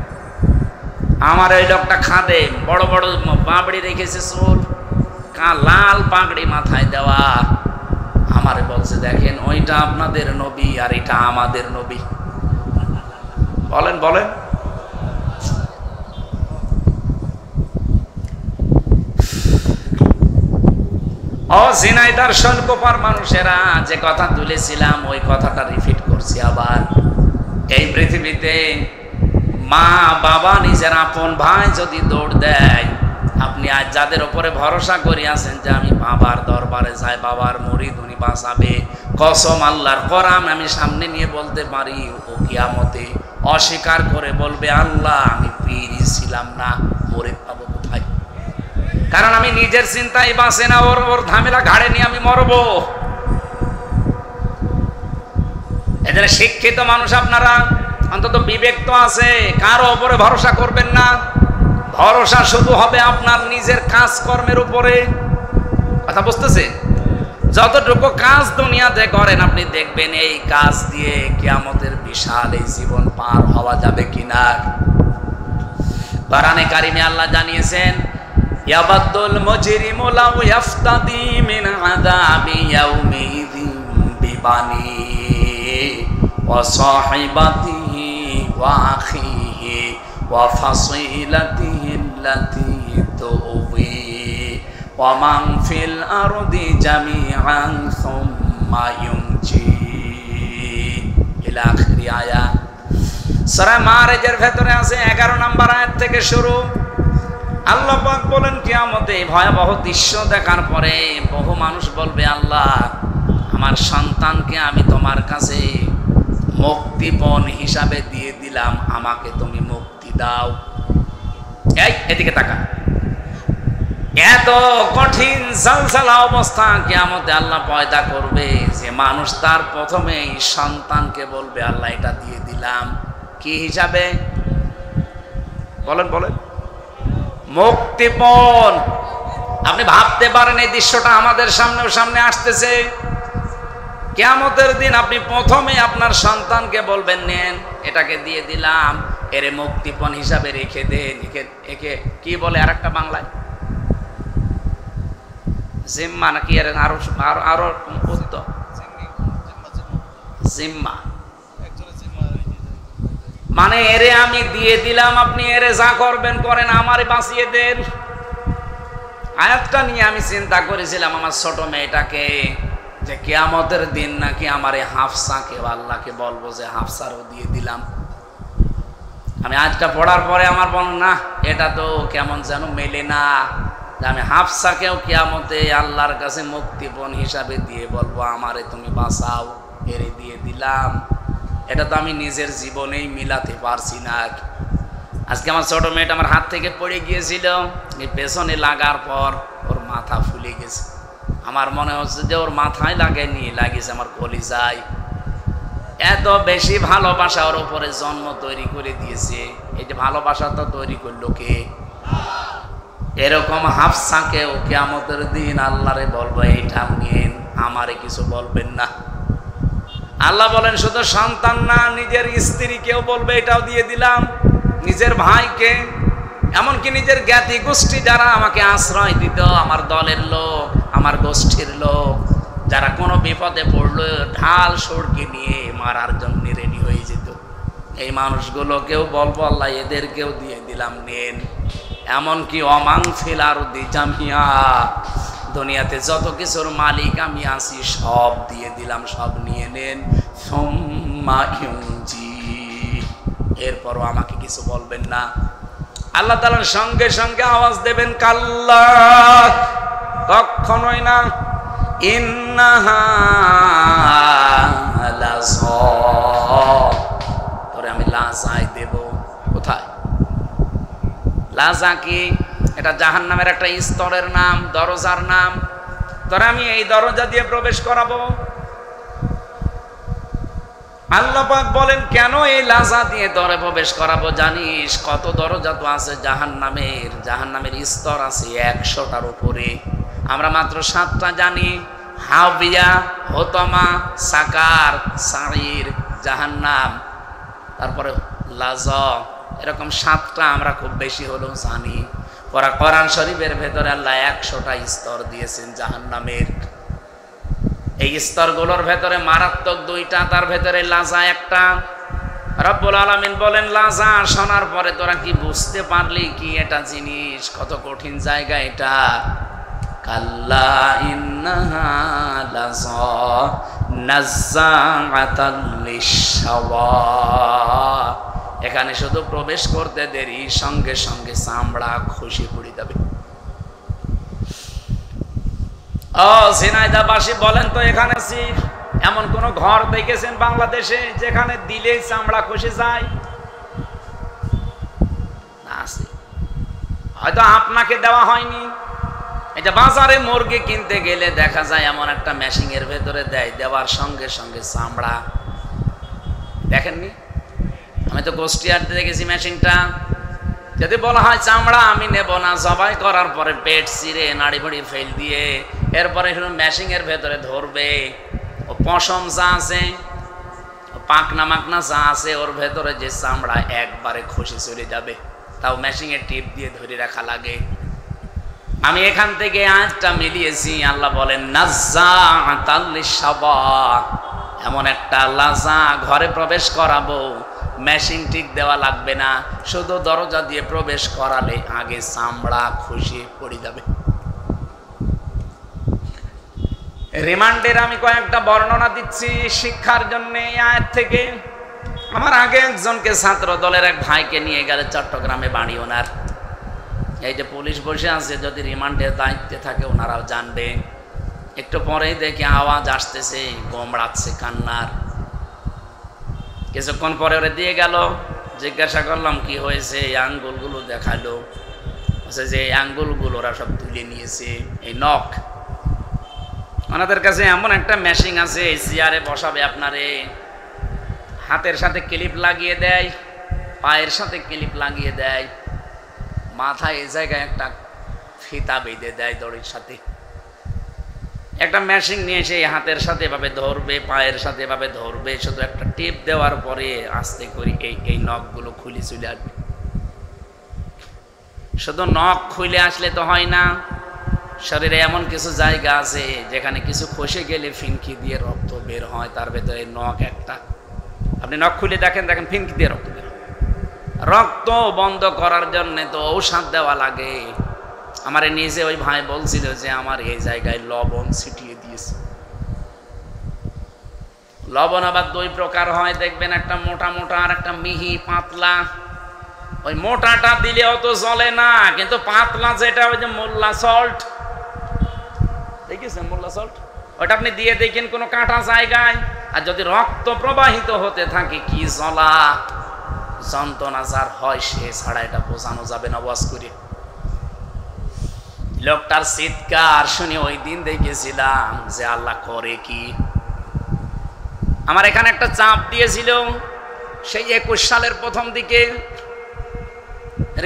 আমার এই লোকটা খাদে বড় বড় পাগড়ি রেখেছে, চুল লাল পাগড়ি মাথায় দেওয়া। আমারে বলছে দেখেন ওইটা আপনাদের নবী আর এটা আমাদের নবী। বলেন বলেন, ও ঝিনাইদার শোলকোপার মানুষেরা যে কথা তুলেছিলাম, ওই কথাটা রিপিট করছি আবার। এই পৃথিবীতে মা বাবা নিজের আপন ভাই যদি দৌড় দেয়, আপনি আজ যাদের উপরে ভরসা করে আছেন যে আমি বাবার দরবারে যাই, বাবার মুরিদ উনি বাঁচাবে, কসম আল্লাহর করাম আমি সামনে নিয়ে বলতে পারি, ও কিয়ামতে অস্বীকার করে বলবে আল্লাহ আমি পীরই ছিলাম না, মুরিদ পাবো কোথায়? কারণ আমি নিজের চিন্তাই বাঁচে না, ওর ঝামেলা ঘাড়ে নিয়ে আমি মরবো। এদের শিক্ষিত মানুষ আপনারা, অন্তত বিবেক তো আছে, কারো উপরে ভরসা করবেন না। ভরসা শুধু হবে আপনার নিজের কাজকর্মের উপরে। কথা বুঝতেছে? যতটুকু কাজ দুনিয়াতে করেন আপনি দেখবেন এই কাজ দিয়ে কিয়ামতের বিশাল এই জীবন পার হওয়া যাবে কিনা। কোরআনে কারিমে আল্লাহ জানিয়েছেন, ইয়াবাদুল মুজরিমু লাউ ইয়াফতাদি মিন আযাবি ইয়াউমিযিন বিবানি ওয়া সাহিবাতিহি ওয়া আখিহি ওয়া ফাসিলাতিহি আল্লাতী তুবি ওয়া মান ফিল আরদি জামিআন সুম্মা ইউনজি ইলা আখিরি আয়াত। সূরা মাআরিজের ভেতরে আছে 11 নম্বর আয়াত থেকে শুরু। আল্লাহ পাক বলেন কিয়ামতে ভয়াবহ দৃশ্য দেখার পরে বহু মানুষ বলবে, আল্লাহ আমার সন্তানকে আমি তোমার কাছে মুক্তিপণ হিসাবে দিয়ে দিলাম, আমাকে তুমি মুক্তি দাও। এই এদিকে তাকা। এত কঠিন জালজালা অবস্থা কিয়ামতে আল্লাহ পয়দা করবে যে মানুষ তার প্রথমেই সন্তানকে বলবে আল্লাহ এটা দিয়ে দিলাম। কি হিসাবে? বলেন বলেন, মুক্তিপণ। আপনি ভাবতে পারেন এই দৃশ্যটা আমাদের সামনে আসতেছে। কিয়ামতের দিন আপনি প্রথমে আপনার সন্তানকে বলবেন নেন এটাকে দিয়ে দিলাম, এর মুক্তিপণ হিসাবে রেখে দেন। একে কি বলে আরেকটা বাংলায়? জিম্মা নাকি এর আরো উত্তর? জিম্মা মানে এরে আমি দিয়ে দিলাম, আপনি এরে যা করবেন করেন, আমারে বাঁচিয়ে দেন। আয়াতটা নিয়ে আমি চিন্তা করেছিলাম আমার ছোট মেয়েটাকে, যে কিয়ামতের দিন নাকি আমারে হাফসাকে আল্লাহকে বলবো যে হাফসারও দিয়ে দিলাম। আমি আজটা পড়ার পরে আমার বল না, এটা তো কেমন যেন মেলে না, যে আমি হাফসাকেও কিয়ামতে আল্লাহর কাছে মুক্তিপণ হিসাবে দিয়ে বলবো আমারে তুমি বাঁচাও, এরে দিয়ে দিলাম। এটা তো আমি নিজের জীবনেই মিলাতে পারছি না। আজকে আমার ছোট মেয়েটা আমার হাত থেকে পড়ে গিয়েছিল, এই পেছনে লাগার পর ওর মাথা ফুলে গেছে। আমার মনে হচ্ছে যে ওর মাথায় লাগেনি, লাগিয়েছে আমার কলিজায়। এত বেশি ভালোবাসা ওর উপরে জন্ম তৈরি করে দিয়েছে। এই যে ভালোবাসা তো তৈরি করলো কে? এরকম হাফসাকেও কিয়ামতের দিন আল্লাহরে বলবো এইটা নিয়েন, আমারে কিছু বলবেন না। আল্লাহ বলেন শুধু সন্তান না, নিজের স্ত্রীকেও বলবে এটাও দিয়ে দিলাম, নিজের ভাইকে, এমনকি নিজের জ্ঞাতি গোষ্ঠী যারা আমাকে আশ্রয় দিত, আমার দলের লোক, আমার গোষ্ঠীর লোক, যারা কোনো বিপদে পড়লো ঢাল সড়কি নিয়ে মারার জন্য রেডি হয়ে যেত, এই মানুষগুলোকেও বলবো আল্লাহ এদেরকেও দিয়ে দিলাম, নেন। এমনকি অমাং ফিলারুদ্দি জামিয়া, দুনিয়াতে যত কিছুর মালিক আমি আছি সব দিয়ে দিলাম, সব নিয়ে নেন। এরপরও আমাকে কিছু বলবেন না। আল্লাহ তাআলার সঙ্গে সঙ্গে আওয়াজ দেবেন কাল্লা, কখনোই না। ইন্নাহা লাযা, তোরে আমি লাজায় দেব। কোথায়? লাজা কি? এটা জাহান্নামের একটা স্তরের নাম, দরজার নাম। তোরে আমি এই দরজা দিয়ে প্রবেশ করাবো। আল্লাহ পাক বলেন কেন এই লাজা দিয়ে তোরে প্রবেশ করাবো? জানিস কত দরজা তো আছে জাহান্নামের? জাহান্নামের স্তর আছে 100টার উপরে। আমরা মাত্র 7টা জানি, হাবিয়া, হোতমা, সাকার, সাঈর, জাহান্নাম, তারপরে লাজা, এরকম 7টা আমরা খুব বেশি হলেও জানি। কোরআন শরীফের ভেতরে আল্লাহ 100টা স্তর দিয়েছেন জাহান্নামের। এই স্তরগুলোর ভেতরে মারাত্মক 2টা, তার ভেতরে লাজা একটা। রব্বুল আলামিন বলেন লাজা শোনার পরে তোরা কি বুঝতে পারলি কি এটা জিনিস? কত কঠিন জায়গা এটা। কাল্লা ইন্নাহা লাযা নাযাআতাল লিশাওয়া, এখানে শুধু প্রবেশ করতে দেরি, সঙ্গে সঙ্গে চামড়া খসে পড়ে যাবে। ও ঝিনাইদহবাসী বলেন তো, এখানে এমন কোন ঘর দেখেছেন বাংলাদেশে যেখানে দিলেই চামড়া খসে যায়? আছে, হয়তো আপনাকে দেওয়া হয়নি। এটা বাজারে মুরগি কিনতে গেলে দেখা যায় এমন একটা মেশিনের ভেতরে দেয়, দেওয়ার সঙ্গে সঙ্গে চামড়া। দেখেননি? আমি তো গোষ্ঠীহাটে দেখেছি মেশিনটা। যদি বলা হয় চামড়া আমি নেব না, জবাই করার পরে পেট চিরে নাড়ি ভুড়ি ফেল দিয়ে এরপরে মেশিনের ভেতরে ধরবে। ও পশম যা আছে, পাকনা মাকনা যা আছে, ওর ভেতরে যে চামড়া একবারে খসে চলে যাবে, তাও মেশিনের টিপ দিয়ে ধরে রাখা লাগে। আমি এখান থেকে আজটা মিলিয়েছি। আল্লাহ বলেন নাযাআতাল লিশাওয়া, এমন একটা লাজা ঘরে প্রবেশ করাবো, মেশিন ঠিক দেওয়া লাগবে না, শুধু দরজা দিয়ে প্রবেশ করালে আগে চামড়া খসে পড়ে যাবে। রিমান্ডের আমি কয়েকটা বর্ণনা দিচ্ছি শিক্ষার জন্য এই আয়াত থেকে। আমার আগে একজনকে ছাত্র দলের এক ভাইকে নিয়ে গেলে চট্টগ্রামে বাড়ি ওনার। এই যে পুলিশ বসে আছে, যদি রিমান্ডের দায়িত্বে থাকে ওনারাও জানবে। একটু পরেই দেখি আওয়াজ আসতেছে, গোমড়াচ্ছে কান্নার। কিছুক্ষণ পরে ওরে দিয়ে গেল, জিজ্ঞাসা করলাম কি হয়েছে, এই আঙ্গুলগুলো দেখালো। যে এই আঙ্গুলগুলো ওরা সব তুলে নিয়েছে, এই নখ। ওনাদের কাছে এমন একটা মেশিন আছে, এই চেয়ারে বসাবে আপনারে, হাতের সাথে ক্লিপ লাগিয়ে দেয়, পায়ের সাথে ক্লিপ লাগিয়ে দেয়, মাথায় এই জায়গায় একটা ফিতা বেঁধে দেয় দড়ির সাথে। একটা মেশিন নিয়ে এসে হাতের সাথে এভাবে ধরবে, পায়ের সাথে এভাবে ধরবে, শুধু একটা টিপ দেওয়ার পরে আস্তে করে এই নখগুলো খুলে চলে আসবে। শুধু নখ খুলে আসলে তো হয় না, শরীরে এমন কিছু জায়গা আছে যেখানে কিছু খসে গেলে ফিনকি দিয়ে রক্ত বের হয়, তার ভেতরে নখ একটা। আপনি নখ খুলে দেখেন, দেখেন ফিনকি দিয়ে রক্ত বের হয়। রক্ত বন্ধ করার জন্য তো ঔষধ দেওয়া লাগে। আমার নিজে ওই ভাই বলছিল যে আমার এই জায়গায় লবণ ছিটিয়ে দিয়েছে। লবণ আবার 2 প্রকার হয় দেখবেন, একটা মোটা মোটা আর একটা মিহি পাতলা। ওই মোটাটা দিলে অত জ্বলে না, কিন্তু পাতলা যেটা ওই যে মোল্লা সল্ট, দেখেছেন মোল্লা সল্ট, ওটা আপনি দিয়ে দেখেন কোনো কাটা জায়গায়, আর যদি রক্ত প্রবাহিত হতে থাকে কি জ্বলা যন্ত্রণা যার হয় সে ছাড়া এটা বোঝানো যাবে না ওয়াজ করে। লোকটার চিৎকার শুনে ওই দিন দেখেছিলাম যে আল্লাহ করে কি। আমার এখানে একটা চাপ দিয়েছিল সেই 21 সালের প্রথম দিকে।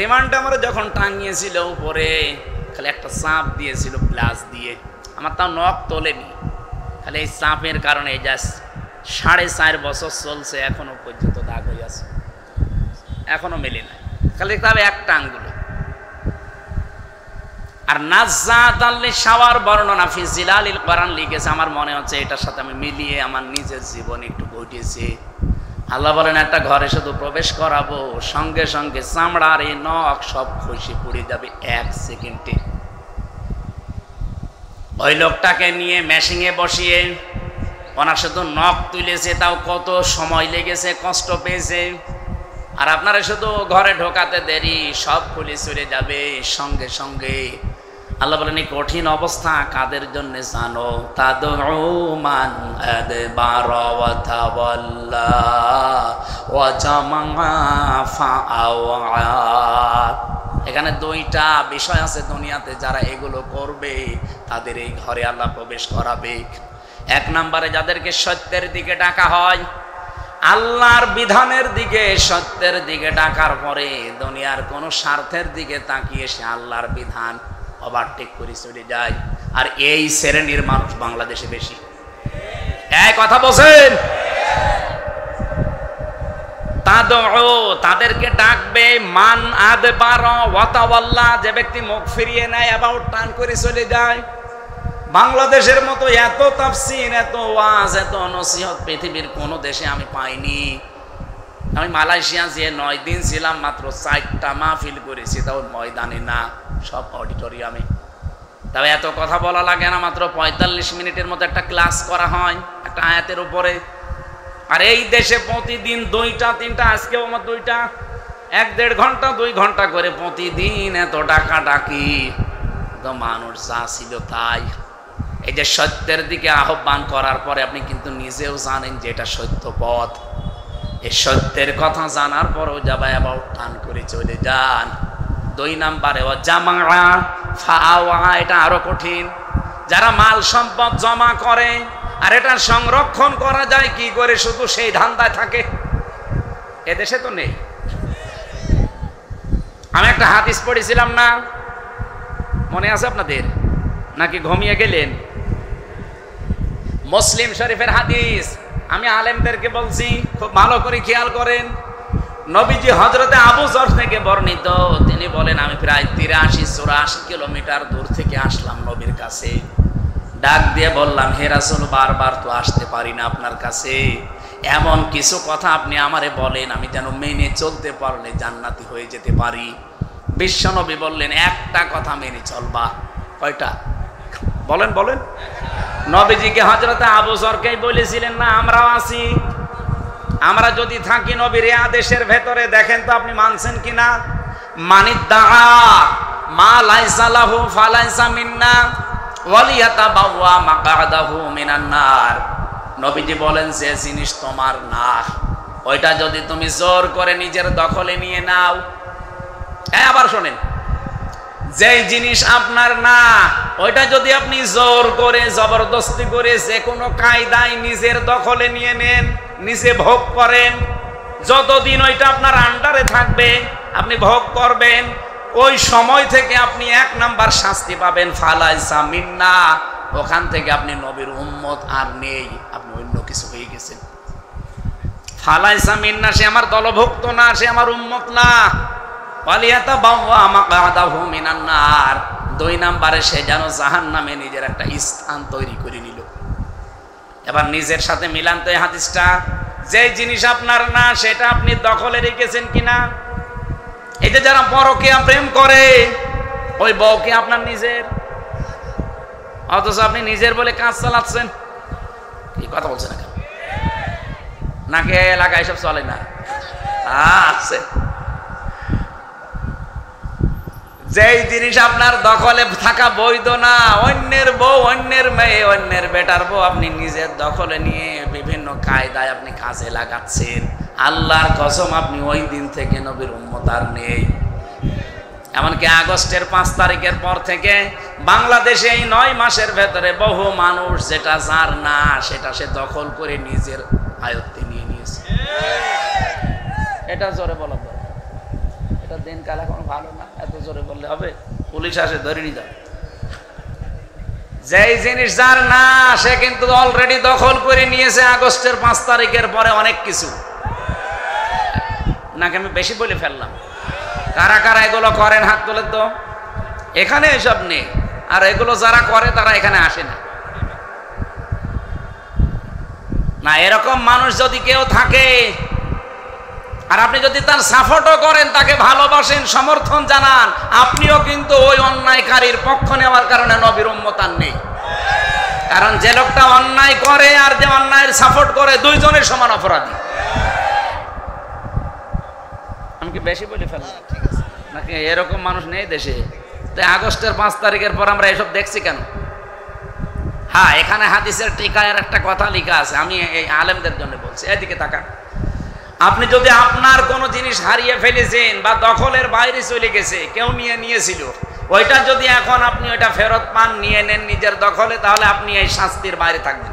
রিমান্ডে আমার যখন টাঙিয়েছিল উপরে, খালি একটা চাপ দিয়েছিল প্লাস দিয়ে, আমার তাও নখ তোলেনি, খালি এই চাপের কারণে এই যা 4.5 বছর চলছে, এখনো পর্যন্ত দাগ হয়ে আছে, এখনো মেলে না, খালি তবে একটা আঙ্গুল। আর নাজ্জাতাল লিশাওয়ার বর্ণনা ফি জিলালিল কোরআন লিখেছে, আমার মনে হচ্ছে এটার সাথে আমি মিলিয়ে আমার নিজের জীবনে একটু ঘটেছে। আল্লাহ বলেন একটা ঘরে শুধু প্রবেশ করাবো, সঙ্গে সঙ্গে চামড়ার এই নখ সব খসে পড়ে যাবে 1 সেকেন্ডে। ওই লোকটাকে নিয়ে মেশিনে বসিয়ে ওনার শুধু নখ তুলেছে, তাও কত সময় লেগেছে, কষ্ট পেয়েছে। আর আপনারা শুধু ঘরে ঢোকাতে দেরি, সব খুলে চলে যাবে সঙ্গে সঙ্গে। আল্লাহ বলেন এই কঠিন অবস্থা কাদের জন্য জানো? তাদউ মান আদবারা ওয়া তাওয়াল্লা ওয়া জামা ফাআওয়া। এখানে দুইটা বিষয় আছে দুনিয়াতে, যারা এগুলো করবে তাদের এই ঘরে আল্লাহ প্রবেশ করাবে। 1 নম্বরে যাদেরকে সত্যের দিকে ডাকা হয়, আল্লাহর বিধানের দিকে, সত্যের দিকে ডাকার পরে দুনিয়ার কোনো স্বার্থের দিকে তাকিয়ে সে আল্লাহর বিধান ওভারটেক করে চলে যায়। আর এই শ্রেণীর মানুষ বাংলাদেশে বেশি। এই কথা বলছেন, তাদেরকে ডাকবে মান আদবারা ওয়া তাওয়াল্লা, যে ব্যক্তি মুখ ফিরিয়ে নেয়, অ্যাবাউট টার্ন করে চলে যায়। বাংলাদেশের মতো এত তাফসীর, এত ওয়াজ, এত নসিহত পৃথিবীর কোনো দেশে আমি পাইনি। আমি মালয়েশিয়া যে 9 দিন ছিলাম, মাত্র 4টা মাহফিল করেছি, তাও ময়দানে না, সব অডিটোরিয়ামে। তবে এত কথা বলা লাগে না, মাত্র 45 মিনিটের মতো একটা ক্লাস করা হয় একটা আয়াতের উপরে। আর এই দেশে প্রতিদিন 2টা 3টা, আজকেও আমার 2টা, 1-1.5 ঘন্টা 2 ঘন্টা করে প্রতিদিন এত ডাকাডাকি। তো মানুষ যা ছিল তাই। এই যে সত্যের দিকে আহ্বান করার পরে আপনি কিন্তু নিজেও জানেন যে এটা সত্য পথ। এই সত্যের কথা জানার পরেও যাবা অ্যাবাউট টান করে চলে যান। 2 নম্বরে ও জামা ফাওয়া, এটা আরো কঠিন। যারা মাল সম্পদ জমা করে আর এটা সংরক্ষণ করা যায় কি করে, শুধু সেই ধান্দায় থাকে। এদেশে তো নেই। আমি একটা হাদিস পড়েছিলাম না, মনে আছে আপনাদের নাকি ঘুমিয়ে গেলেন? মুসলিম শরীফের হাদিস, আমি আলেমদেরকে বলছি, খুব ভালো করে খেয়াল করেন। নবীজি হযরতে আবু যর থেকে বর্ণিত, তিনি বলেন আমি প্রায় 83-84 কিলোমিটার দূর থেকে আসলাম নবীর কাছে। ডাক দিয়ে বললাম, হে রাসূল, বারবার তো আসতে পারি না আপনার কাছে, এমন কিছু কথা আপনি আমারে বলেন আমি যেন মেনে চলতে পারলে জান্নাতি হয়ে যেতে পারি। বিশ্বনবী বললেন, একটা কথা মেনে চলবা। কয়টা? বলেন বলেন। নবীজিকে হযরতে আবু যরকেই বলেছিলেন না আমরাও আছি, আমরা যদি থাকি নবীর আদেশের ভেতরে, দেখেন তো আপনি মানছেন কিনা। মানিদ্দা মা লাইসা লাহু ফালাইসা মিন্না ওয়ালিয়াতাবাওয়া মাকআদাহু মিনান নার। নবীজি বলেন, যে জিনিস তোমার না, ওইটা যদি তুমি জোর করে নিজের দখলে নিয়ে নাও। হ্যাঁ, আবার শোনেন, যেই জিনিস আপনার না, ওইটা যদি আপনি জোর করে, জবরদস্তি করে, যে কোনো কায়দায় নিজের দখলে নিয়ে নেন, নিজে ভোগ করেন, যতদিন ওইটা আপনার আন্ডারে থাকবে আপনি ভোগ করবেন, ওই সময় থেকে আপনি 1 নাম্বার শাস্তি পাবেন, ফালাইসা মিন্না। ওখান থেকে আপনি নবীর উম্মত আর নেই, আপনি অন্য কিছু হয়ে গেছেন। ফালাইসা মিন্না, সে আমার দলভুক্ত না, সে আমার উম্মত না। ওয়ালিয়াতাবাওয়া মাকআদাহু মিনান নার, 2 নম্বরে সে যেন জাহান্নামে নিজের একটা স্থান তৈরি করে নিল। এবার নিজের সাথে মিলান তো এই হাদিসটা, যে জিনিস আপনার না সেটা আপনি দখলে রেখেছেন কিনা। এই যে যারা পরকীয়া প্রেম করে, ওই বউ কি আপনার নিজের? অথচ আপনি নিজের বলে কাজ চালাচ্ছেন। কি কথা বলছেন না? নাকি এলাকায় এসব চলে না? আছে। যেই জিনিস আপনার দখলে থাকা বৈধ না, অন্যের বউ, অন্যের মেয়ে, অন্যের বেটার বউ আপনি নিজের দখলে নিয়ে বিভিন্ন কায়দায় আপনি কাজে লাগাচ্ছেন। আল্লাহর কসম, আপনি ওই দিন থেকে নবীর উম্মত আর নেই। এমনকি আগস্টের 5 তারিখের পর থেকে বাংলাদেশে এই 9 মাসের ভেতরে বহু মানুষ যেটা যার না সেটা সে দখল করে নিজের আয়ত্তে নিয়ে নিয়েছে। এটা জোরে বলা দরকার। এটা দিনকাল এখন ভালো না, এত জোরে বললে হবে? পুলিশ আসে ধরে নিয়ে যাবে। যেই জিনিস যার না সে কিন্তু অলরেডি দখল করে নিয়েছে আগস্টের 5 তারিখের পরে অনেক কিছু। নাকি আমি বেশি বলে ফেললাম? কারা কারা এগুলো করেন হাত তোলেন তো। এখানে এসব নেই। আর এগুলো যারা করে তারা এখানে আসে না। না, এরকম মানুষ যদি কেউ থাকে আর আপনি যদি তার সাপোর্টও করেন, তাকে ভালোবাসেন, সমর্থন জানান, আপনিও কিন্তু ওই অন্যায়কারীর পক্ষ নেওয়ার কারণে নবীর উম্মত আর নেই। কারণ যে লোকটা অন্যায় করে আর যে অন্যায়ের সাপোর্ট করে, দুইজনের সমান অপরাধী। আমি কি বেশি বলে ফেললাম নাকি? এরকম মানুষ নেই দেশে। তাই আগস্টের 5 তারিখের পর আমরা এসব দেখছি কেন? হ্যাঁ, এখানে হাদিসের টিকায়ের একটা কথা লেখা আছে, আমি এই আলেমদের জন্য বলছি। এদিকে তাকান। আপনি যদি আপনার কোনো জিনিস হারিয়ে ফেলেছেন বা দখলের বাইরে চলে গেছে, কেউ নিয়েছিল, ওইটা যদি এখন আপনি ওইটা ফেরত পান, নিয়ে নেন নিজের দখলে, তাহলে আপনি এই শাস্তির বাইরে থাকবেন।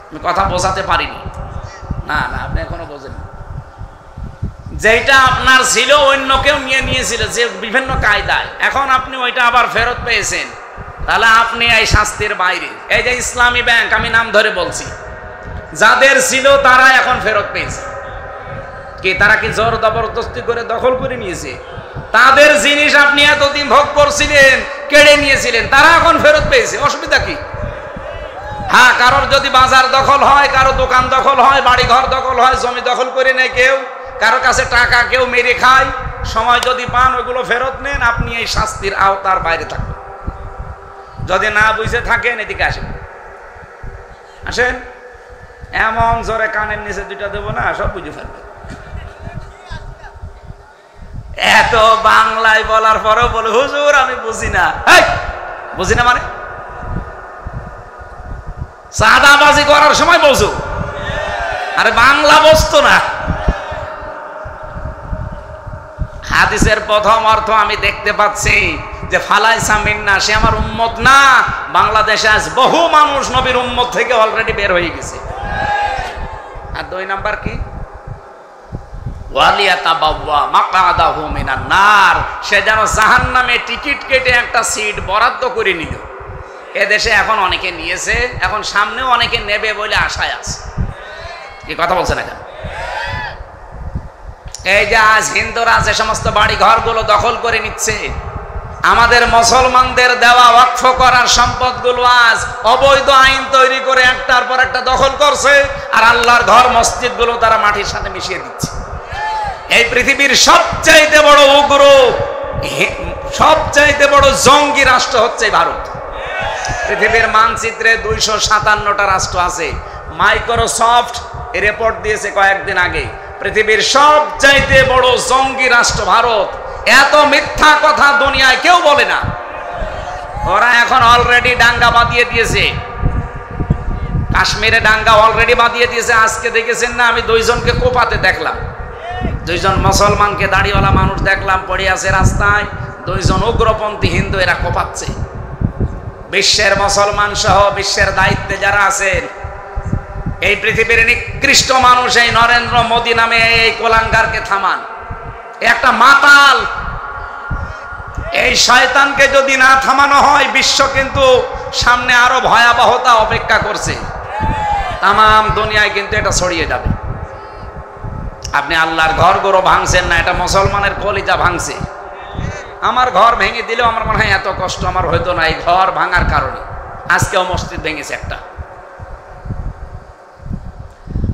আমি কথা বোঝাতে পারিনি? না, আপনি এখনো বোঝেন। যেটা আপনার ছিল অন্য কেউ নিয়েছিল, যে বিভিন্ন কায়দায়, এখন আপনি ওইটা আবার ফেরত পেয়েছেন, তাহলে আপনি এই শাস্তির বাইরে। এই যে ইসলামী ব্যাংক, আমি নাম ধরে বলছি, যাদের ছিল তারা এখন ফেরত পেয়েছে। কি তারা কি জোর জবরদস্তি করে দখল করে নিয়েছে? তাদের জিনিস আপনি এতদিন ভোগ করছিলেন, কেড়ে নিয়েছিলেন, তারা এখন ফেরত পেয়েছে। অসুবিধা কি? হ্যাঁ, কারোর যদি বাজার দখল হয়, কারো দোকান দখল হয়, বাড়ি ঘর দখল হয়, জমি দখল করে নেয় কেউ, কারো কাছে টাকা কেউ মেরে খায়, সময় যদি পান ওইগুলো ফেরত নেন, আপনি এই শাস্তির আওতার বাইরে থাকবেন। যদি না বুঝে থাকেন, এদিকে আসেন। আসেন, এমন জোরে কানের নিচে দুইটা দেবো না, সব বুঝে ফেলবে। এত বাংলায় বলার পরেও বলে, হুজুর আমি বুঝি না। বুঝি না মানে চাঁদাবাজি করার সময় বলছো, আরে বাংলা বসতো না। হাদিসের প্রথম অর্থ আমি দেখতে পাচ্ছি যে ফালাইসা মিন্না, সে আমার উম্মত না। বাংলাদেশে আজ বহু মানুষ নবীর উম্মত থেকে অলরেডি বের হয়ে গেছে। আর 2 নাম্বার কি? ওয়ালিয়াতাবাওয়া মাকআদাহু মিনান নার, সে যেন জাহান্নামে টিকিট কেটে একটা সিট বরাদ্দ করে নিল। এদেশে এখন অনেকে নিয়েছে, এখন সামনেও অনেকে নেবে বলে আশায় আছে। কি কথা বলছে না কেন? এই যে আজ হিন্দুরা যে সমস্ত বাড়ি ঘরগুলো দখল করে নিচ্ছে, আমাদের মুসলমানদের দেওয়া ওয়াকফ করার সম্পদগুলো আজ অবৈধ আইন তৈরি করে একটার পর একটা দখল করছে, আর আল্লাহর ঘর মসজিদগুলো তারা মাটির সাথে মিশিয়ে দিচ্ছে। এই পৃথিবীর সবচাইতে বড় উগ্র, সবচাইতে বড় জঙ্গি রাষ্ট্র হচ্ছে ভারত। পৃথিবীর মানচিত্রে 257টা রাষ্ট্র আছে। মাইক্রোসফট রিপোর্ট দিয়েছে কয়েকদিন আগে, পৃথিবীর সবচাইতে বড় জঙ্গি রাষ্ট্র ভারত। এত মিথ্যা কথা দুনিয়ায় কেউ বলে না। ওরা এখন অলরেডি ডাঙ্গা বাঁধিয়ে দিয়েছে, কাশ্মীরে ডাঙ্গা অলরেডি বাঁধিয়ে দিয়েছে। আজকে দেখেছেন না, আমি 2 জনকে কোপাতে দেখলাম, 2 জন মুসলমানকে, দাড়িওয়ালা মানুষ দেখলাম পড়ে আছে রাস্তায়। 2 জন উগ্রপন্থী হিন্দু এরা কোপাচ্ছে। বিশ্বের মুসলমান সহ বিশ্বের দায়িত্বে যারা আছেন, এই পৃথিবীর নিকৃষ্ট মানুষ এই নরেন্দ্র মোদী নামে এই কোলাঙ্গারকে থামান। একটা মাতাল, এই শয়তানকে যদি না থামানো হয়, বিশ্ব কিন্তু সামনে আরো ভয়াবহতা অপেক্ষা করছে। তাম দুনিয়ায় কিন্তু এটা ছড়িয়ে যাবে। আপনি আল্লাহর ঘরগুলো ভাঙছেন না, এটা মুসলমানের কলিজা ভাঙছে। আমার ঘর ভেঙে দিলেও আমার মনে হয় এত কষ্ট আমার হইতো না এই ঘর ভাঙার কারণে। আজকেও মসজিদ ভেঙেছে একটা।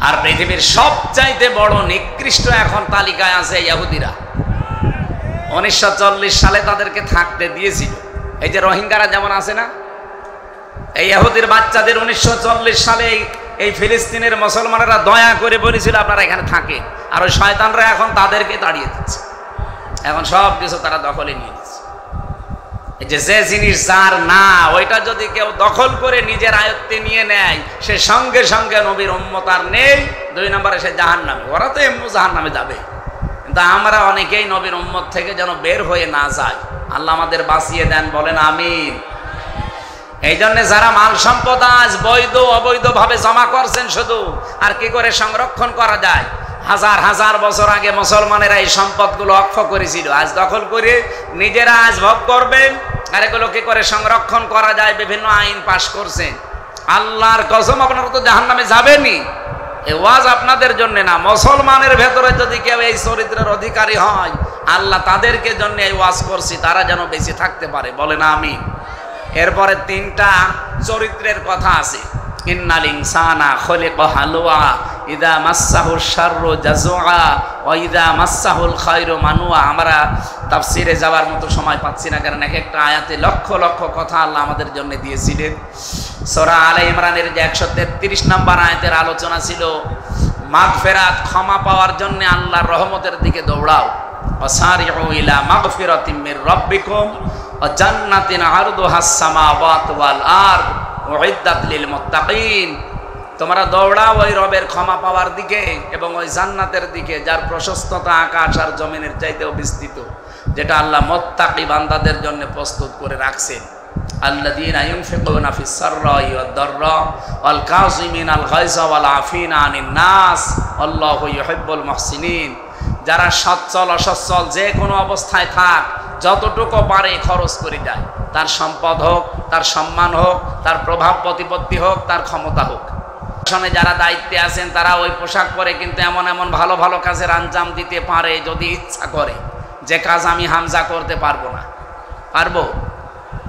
আর পৃথিবীর সবচাইতে বড় নিকৃষ্ট এখন তালিকায় আছে ইহুদিরা। 1940 সালে তাদেরকে থাকতে দিয়েছিল। এই যে রোহিঙ্গারা যেমন আছে না, এই ইহুদির বাচ্চাদের 1940 সালে এই ফিলিস্তিনের মুসলমানেরা দয়া করে বলেছিল আপনারা এখানে থাকেন, আর ওই শয়তানরা এখন তাদেরকে তাড়িয়ে দিচ্ছে। এখন সব কিছু তারা দখলে নিয়ে নিচ্ছে। এই যে জিনিস যার না, ওইটা যদি কেউ দখল করে নিজের আয়ত্তে নিয়ে নেয়, সে সঙ্গে সঙ্গে নবীর উম্মত আর নেই। 2 নম্বরে সে জাহান্নামে। ওরা তো এমনি জাহান্নামে যাবে, কিন্তু আমরা অনেকেই নবীর উম্মত থেকে যেন বের হয়ে না যায়। আল্লাহ আমাদের বাঁচিয়ে দেন, বলেন আমিন। এই জন্য যারা মাল সম্পদ আজ বৈধ অবৈধ ভাবে জমা করছেন শুধু, আর কি করে সংরক্ষণ করা যায়? হাজার হাজার বছর আগে মুসলমানেরা এই সম্পদগুলো অক্ষ করেছিল, আজ দখল করে নিজেরা আজ ভোগ করবেন। আর এগুলো কি করে সংরক্ষণ করা যায় বিভিন্ন আইন পাশ করছেন। আল্লাহর কসম, আপনারা তো জাহান্নামে যাবেনই। এই ওয়াজ আপনাদের জন্য না, মুসলমানের ভেতরে যদি কেউ এই চরিত্রের অধিকারী হয়, আল্লাহ তাদেরকে জন্য এই ওয়াজ করছি, তারা যেন বেঁচে থাকতে পারে, বলেন আমিন। এরপরে তিনটা চরিত্রের কথা আছে। ইন্নাল ইনসানা খুলিকা হালুয়া ইদা মাসসাহুশ শাররু জাজুআ ওয়া ইদা মাসসাহুল খায়রু মানুয়া। আমরা তাফসিরে যাওয়ার মতো সময় পাচ্ছি না, কারণ এক একটা আয়াতে লক্ষ লক্ষ কথা আল্লাহ আমাদের জন্য দিয়েছিলেন। সূরা আলে ইমরানের যে 133 নম্বর আয়াতের আলোচনা ছিল, মাগফিরাত ক্ষমা পাওয়ার জন্য আল্লাহর রহমতের দিকে দৌড়াও। ওয়াসারিউ ইলা মাগফিরাতিম মির রাব্বিকুম ওয়া জান্নাতিন আরদুহাস সামাওয়াতু ওয়াল আরদ উইদ্দাত লিল মুত্তাকিন। তোমরা দৌড়াও ওই রবের ক্ষমা পাওয়ার দিকে এবং ওই জান্নাতের দিকে যার প্রশস্ততা আকাশ আর জমিনের চাইতেও বিস্তৃত, যেটা আল্লাহ মুত্তাকি বান্দাদের জন্য প্রস্তুত করে রাখছেন। আল্লাযীনা ইউনফিকুনা ফিস সাররাই ওয়াদ দাররা ওয়াল কাযিমিনাল গায়যা ওয়াল আফিনা আনিন নাস আল্লাহু ইউহিব্বুল মুহসিনিন। যারা সচ্ছল অসচ্ছল যে কোনো অবস্থায় থাক, যতটুকু পারে খরচ করে যায়, তার সম্পদ হোক, তার সম্মান হোক, তার প্রভাব প্রতিপত্তি হোক, তার ক্ষমতা হোক। শাসনে যারা দায়িত্বে আছেন তারা ওই পোশাক পরে কিন্তু এমন এমন ভালো ভালো কাজের আঞ্জাম দিতে পারে যদি ইচ্ছা করে, যে কাজ আমি হামজা করতে পারবো না। পারবো?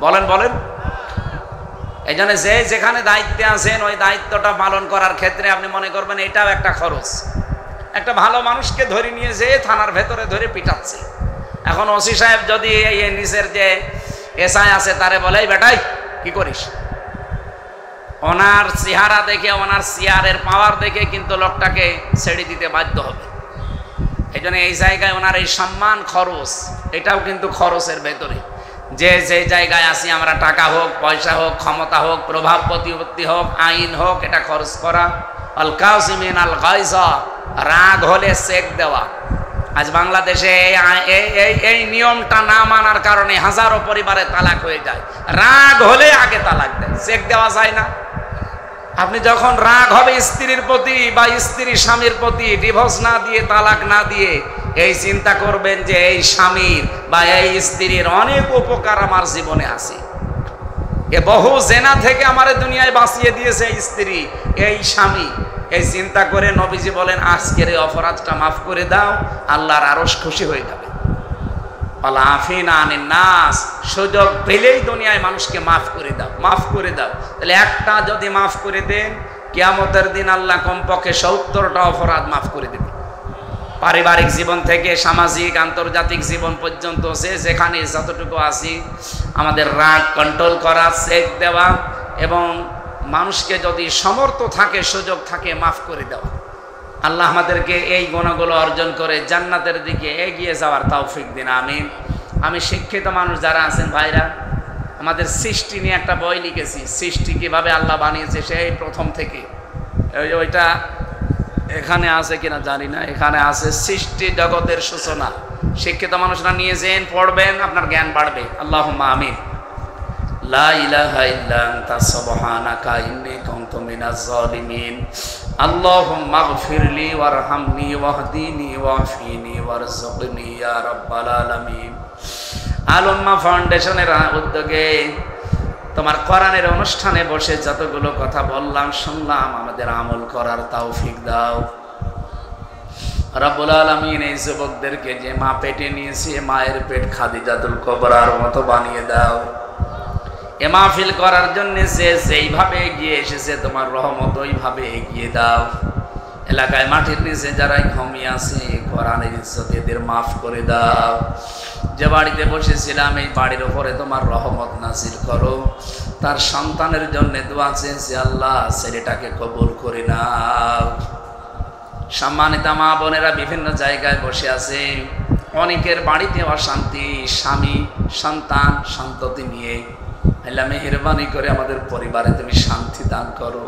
বলেন বলেন। এই জন্য যে যেখানে দায়িত্বে আছেন ওই দায়িত্বটা পালন করার ক্ষেত্রে আপনি মনে করবেন এটাও একটা খরচ। একটা ভালো মানুষকে ধরে নিয়ে যেয়ে থানার ভেতরে ধরে পিটাচ্ছে। এখন ওসি সাহেব যদি এই নিচের যে এসআই আছে তারে বলে, এই বেটাই কি করিস, ওনার চেহারা দেখে, ওনার চেয়ারের পাওয়ার দেখে কিন্তু লোকটাকে ছেড়ে দিতে বাধ্য হবে। এই জন্য এই জায়গায় ওনার এই সম্মান খরচ, এটাও কিন্তু খরচের ভেতরে। যে যে জায়গায় আসি আমরা, টাকা হোক, পয়সা হোক, ক্ষমতা হোক, প্রভাব প্রতিপত্তি হোক, আইন হোক, এটা খরচ করা। আল কাযিমিনাল গায়যা, রাগ হলে চেক দেওয়া। আজ বাংলাদেশে এই নিয়মটা না মানার কারণে হাজারো পরিবারে তালাক হয়ে যায়। রাগ হলে আগে তালাক দেয়, চেক দেওয়া যায় না। আপনি যখন রাগ হবে স্ত্রীর প্রতি বা স্ত্রী স্বামীর প্রতি, ডিভোর্স না দিয়ে, তালাক না দিয়ে, এই চিন্তা করবেন যে এই স্বামীর বা এই স্ত্রীর অনেক উপকার আমার জীবনে আছে। এ বহু জেনা থেকে আমার দুনিয়ায় বাঁচিয়ে দিয়েছে এই স্ত্রী, এই স্বামী। এই চিন্তা করে নবীজি বলেন, আজকের এই অপরাধটা মাফ করে দাও, আল্লাহর আরশ খুশি হয়ে যাবে। আফিনা আনিন নাস, সুযোগ পেলেই দুনিয়ায় মানুষকে মাফ করে দাও, মাফ করে দাও। তাহলে একটা যদি মাফ করে দেন, কিয়ামতের দিন আল্লাহ কমপক্ষে 70টা অপরাধ মাফ করে দেবে। পারিবারিক জীবন থেকে সামাজিক আন্তর্জাতিক জীবন পর্যন্ত সে যেখানে যতটুকু আছি, আমাদের রাগ কন্ট্রোল করা, চেক দেওয়া এবং মানুষকে যদি সমর্থ থাকে, সুযোগ থাকে, মাফ করে দেওয়া। আল্লাহ আমাদেরকে এই গুণগুলো অর্জন করে জান্নাতের দিকে এগিয়ে যাওয়ার তৌফিক দিন, আমিন। আমি শিক্ষিত মানুষ যারা আছেন ভাইরা, আমাদের সৃষ্টি নিয়ে একটা বই লিখেছি, সৃষ্টি কিভাবে আল্লাহ বানিয়েছে সেই প্রথম থেকে। ওইটা এখানে আছে কিনা জানি না, এখানে আছে সৃষ্টি জগতের সূচনা। শিক্ষিত মানুষরা নিয়েছেন, পড়বেন, আপনার জ্ঞান বাড়বে। আল্লাহুম্মা আমিন। লা ইলাহা ইল্লা আনতা সুবহানাকা ইন্নী কুনতু মিনাজ জালিমিন। আল্লাহুম্মা গফিরলি ওয়ারহামনি ওয়াহদিনি ওয়াফিনি ওয়ারযুকনি ইয়া রাব্বাল আলামিন। আল উম্মাহ ফাউন্ডেশনের উদ্যোগে তোমার কোরআনের অনুষ্ঠানে বসে যতগুলো কথা বললাম, শুনলাম, আমাদের আমল করার তৌফিক দাও রব্বুল আলামিন। এই যুবকদেরকে যে মা পেটে নিয়েছে, মায়ের পেট খাদিজাতুল কুবরার মতো বানিয়ে দাও। এ মাহফিল করার জন্য যে যেইভাবে এগিয়ে এসেছে, তোমার রহমত ওইভাবে এগিয়ে দাও। এলাকায় মাটির নিচে যারা ঘুমিয়ে আছে, কোরআনের ইজ্জত এদের মাফ করে দাও। যে বাড়িতে বসেছিলাম, এই বাড়ির ওপরে তোমার রহমত নাজিল করো। তার সন্তানের জন্য দোয়া চেয়েছি, আল্লাহ ছেলেটাকে কবুল করে নাও। সম্মানিত মা বোনেরা বিভিন্ন জায়গায় বসে আছে, অনেকের বাড়িতে অশান্তি, স্বামী সন্তান সন্ততি নিয়ে। আল্লাহ মেহেরবানি করে আমাদের পরিবারে তুমি শান্তি দান করো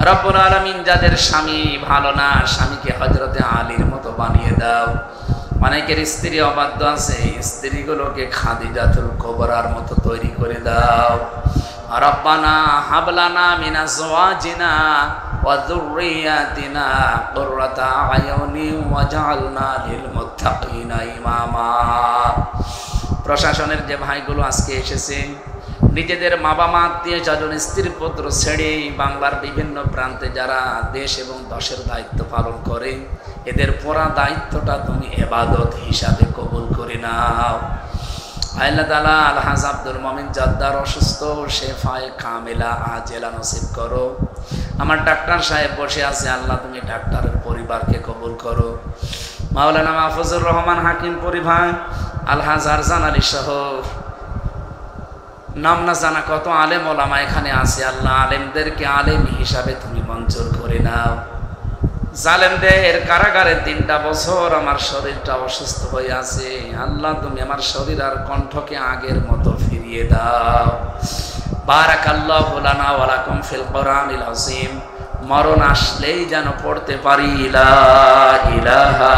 রব্বুল আলামিন। যাদের স্বামী ভালো না, স্বামীকে হযরতে আলীর মতো বানিয়ে দাও। অনেকের স্ত্রী অবাধ্য আছে, স্ত্রীগুলোকে খাদিজাতুল কুবরার মতো তৈরি করে দাও। রব্বানা হাবলানা মিন আজওয়াজিনা ওয়া যুররিয়াতিনা কুররাতা আয়ুনি ওয়াজআলনা লিল মুত্তাকিনা ইমামা। প্রশাসনের যে ভাইগুলো আজকে এসেছে, নিজেদের মা বাবা, আত্মীয় স্বজন, স্ত্রী পুত্র ছেড়ে বাংলার বিভিন্ন প্রান্তে যারা দেশ এবং দেশের দায়িত্ব পালন করে, এদের পুরা দায়িত্বটা তুমি ইবাদত হিসাবে কবুল করে নাও। আল্লাহ তাআলা আলহাজ আব্দুল মুমিন জাদ্দার অসুস্থ, শেফায়ে কামিলা আজেলা নসিব করো। আমার ডাক্তার সাহেব বসে আছে, আল্লাহ তুমি ডাক্তারের পরিবারকে কবুল করো। মাওলানা মাহফুজুর রহমান হাকিম পরিবার, আলহাজ আরজান আলী সহ নাম না জানা কত আলেম ওলামা এখানে আছে, আল্লাহ আলেমদেরকে আলেম হিসাবে তুমি মঞ্জুর করে নাও। জালেমদের কারাগারে 3টা বছর আমার শরীরটা অসুস্থ হয়ে আছে, আল্লাহ তুমি আমার শরীর আর কণ্ঠকে আগের মতো ফিরিয়ে দাও। বারাকাল্লাহু লানা ওয়া লাকুম ফিল কোরআনিল আযীম। মরণ আসলেই যেন পড়তে পারি লা ইলাহা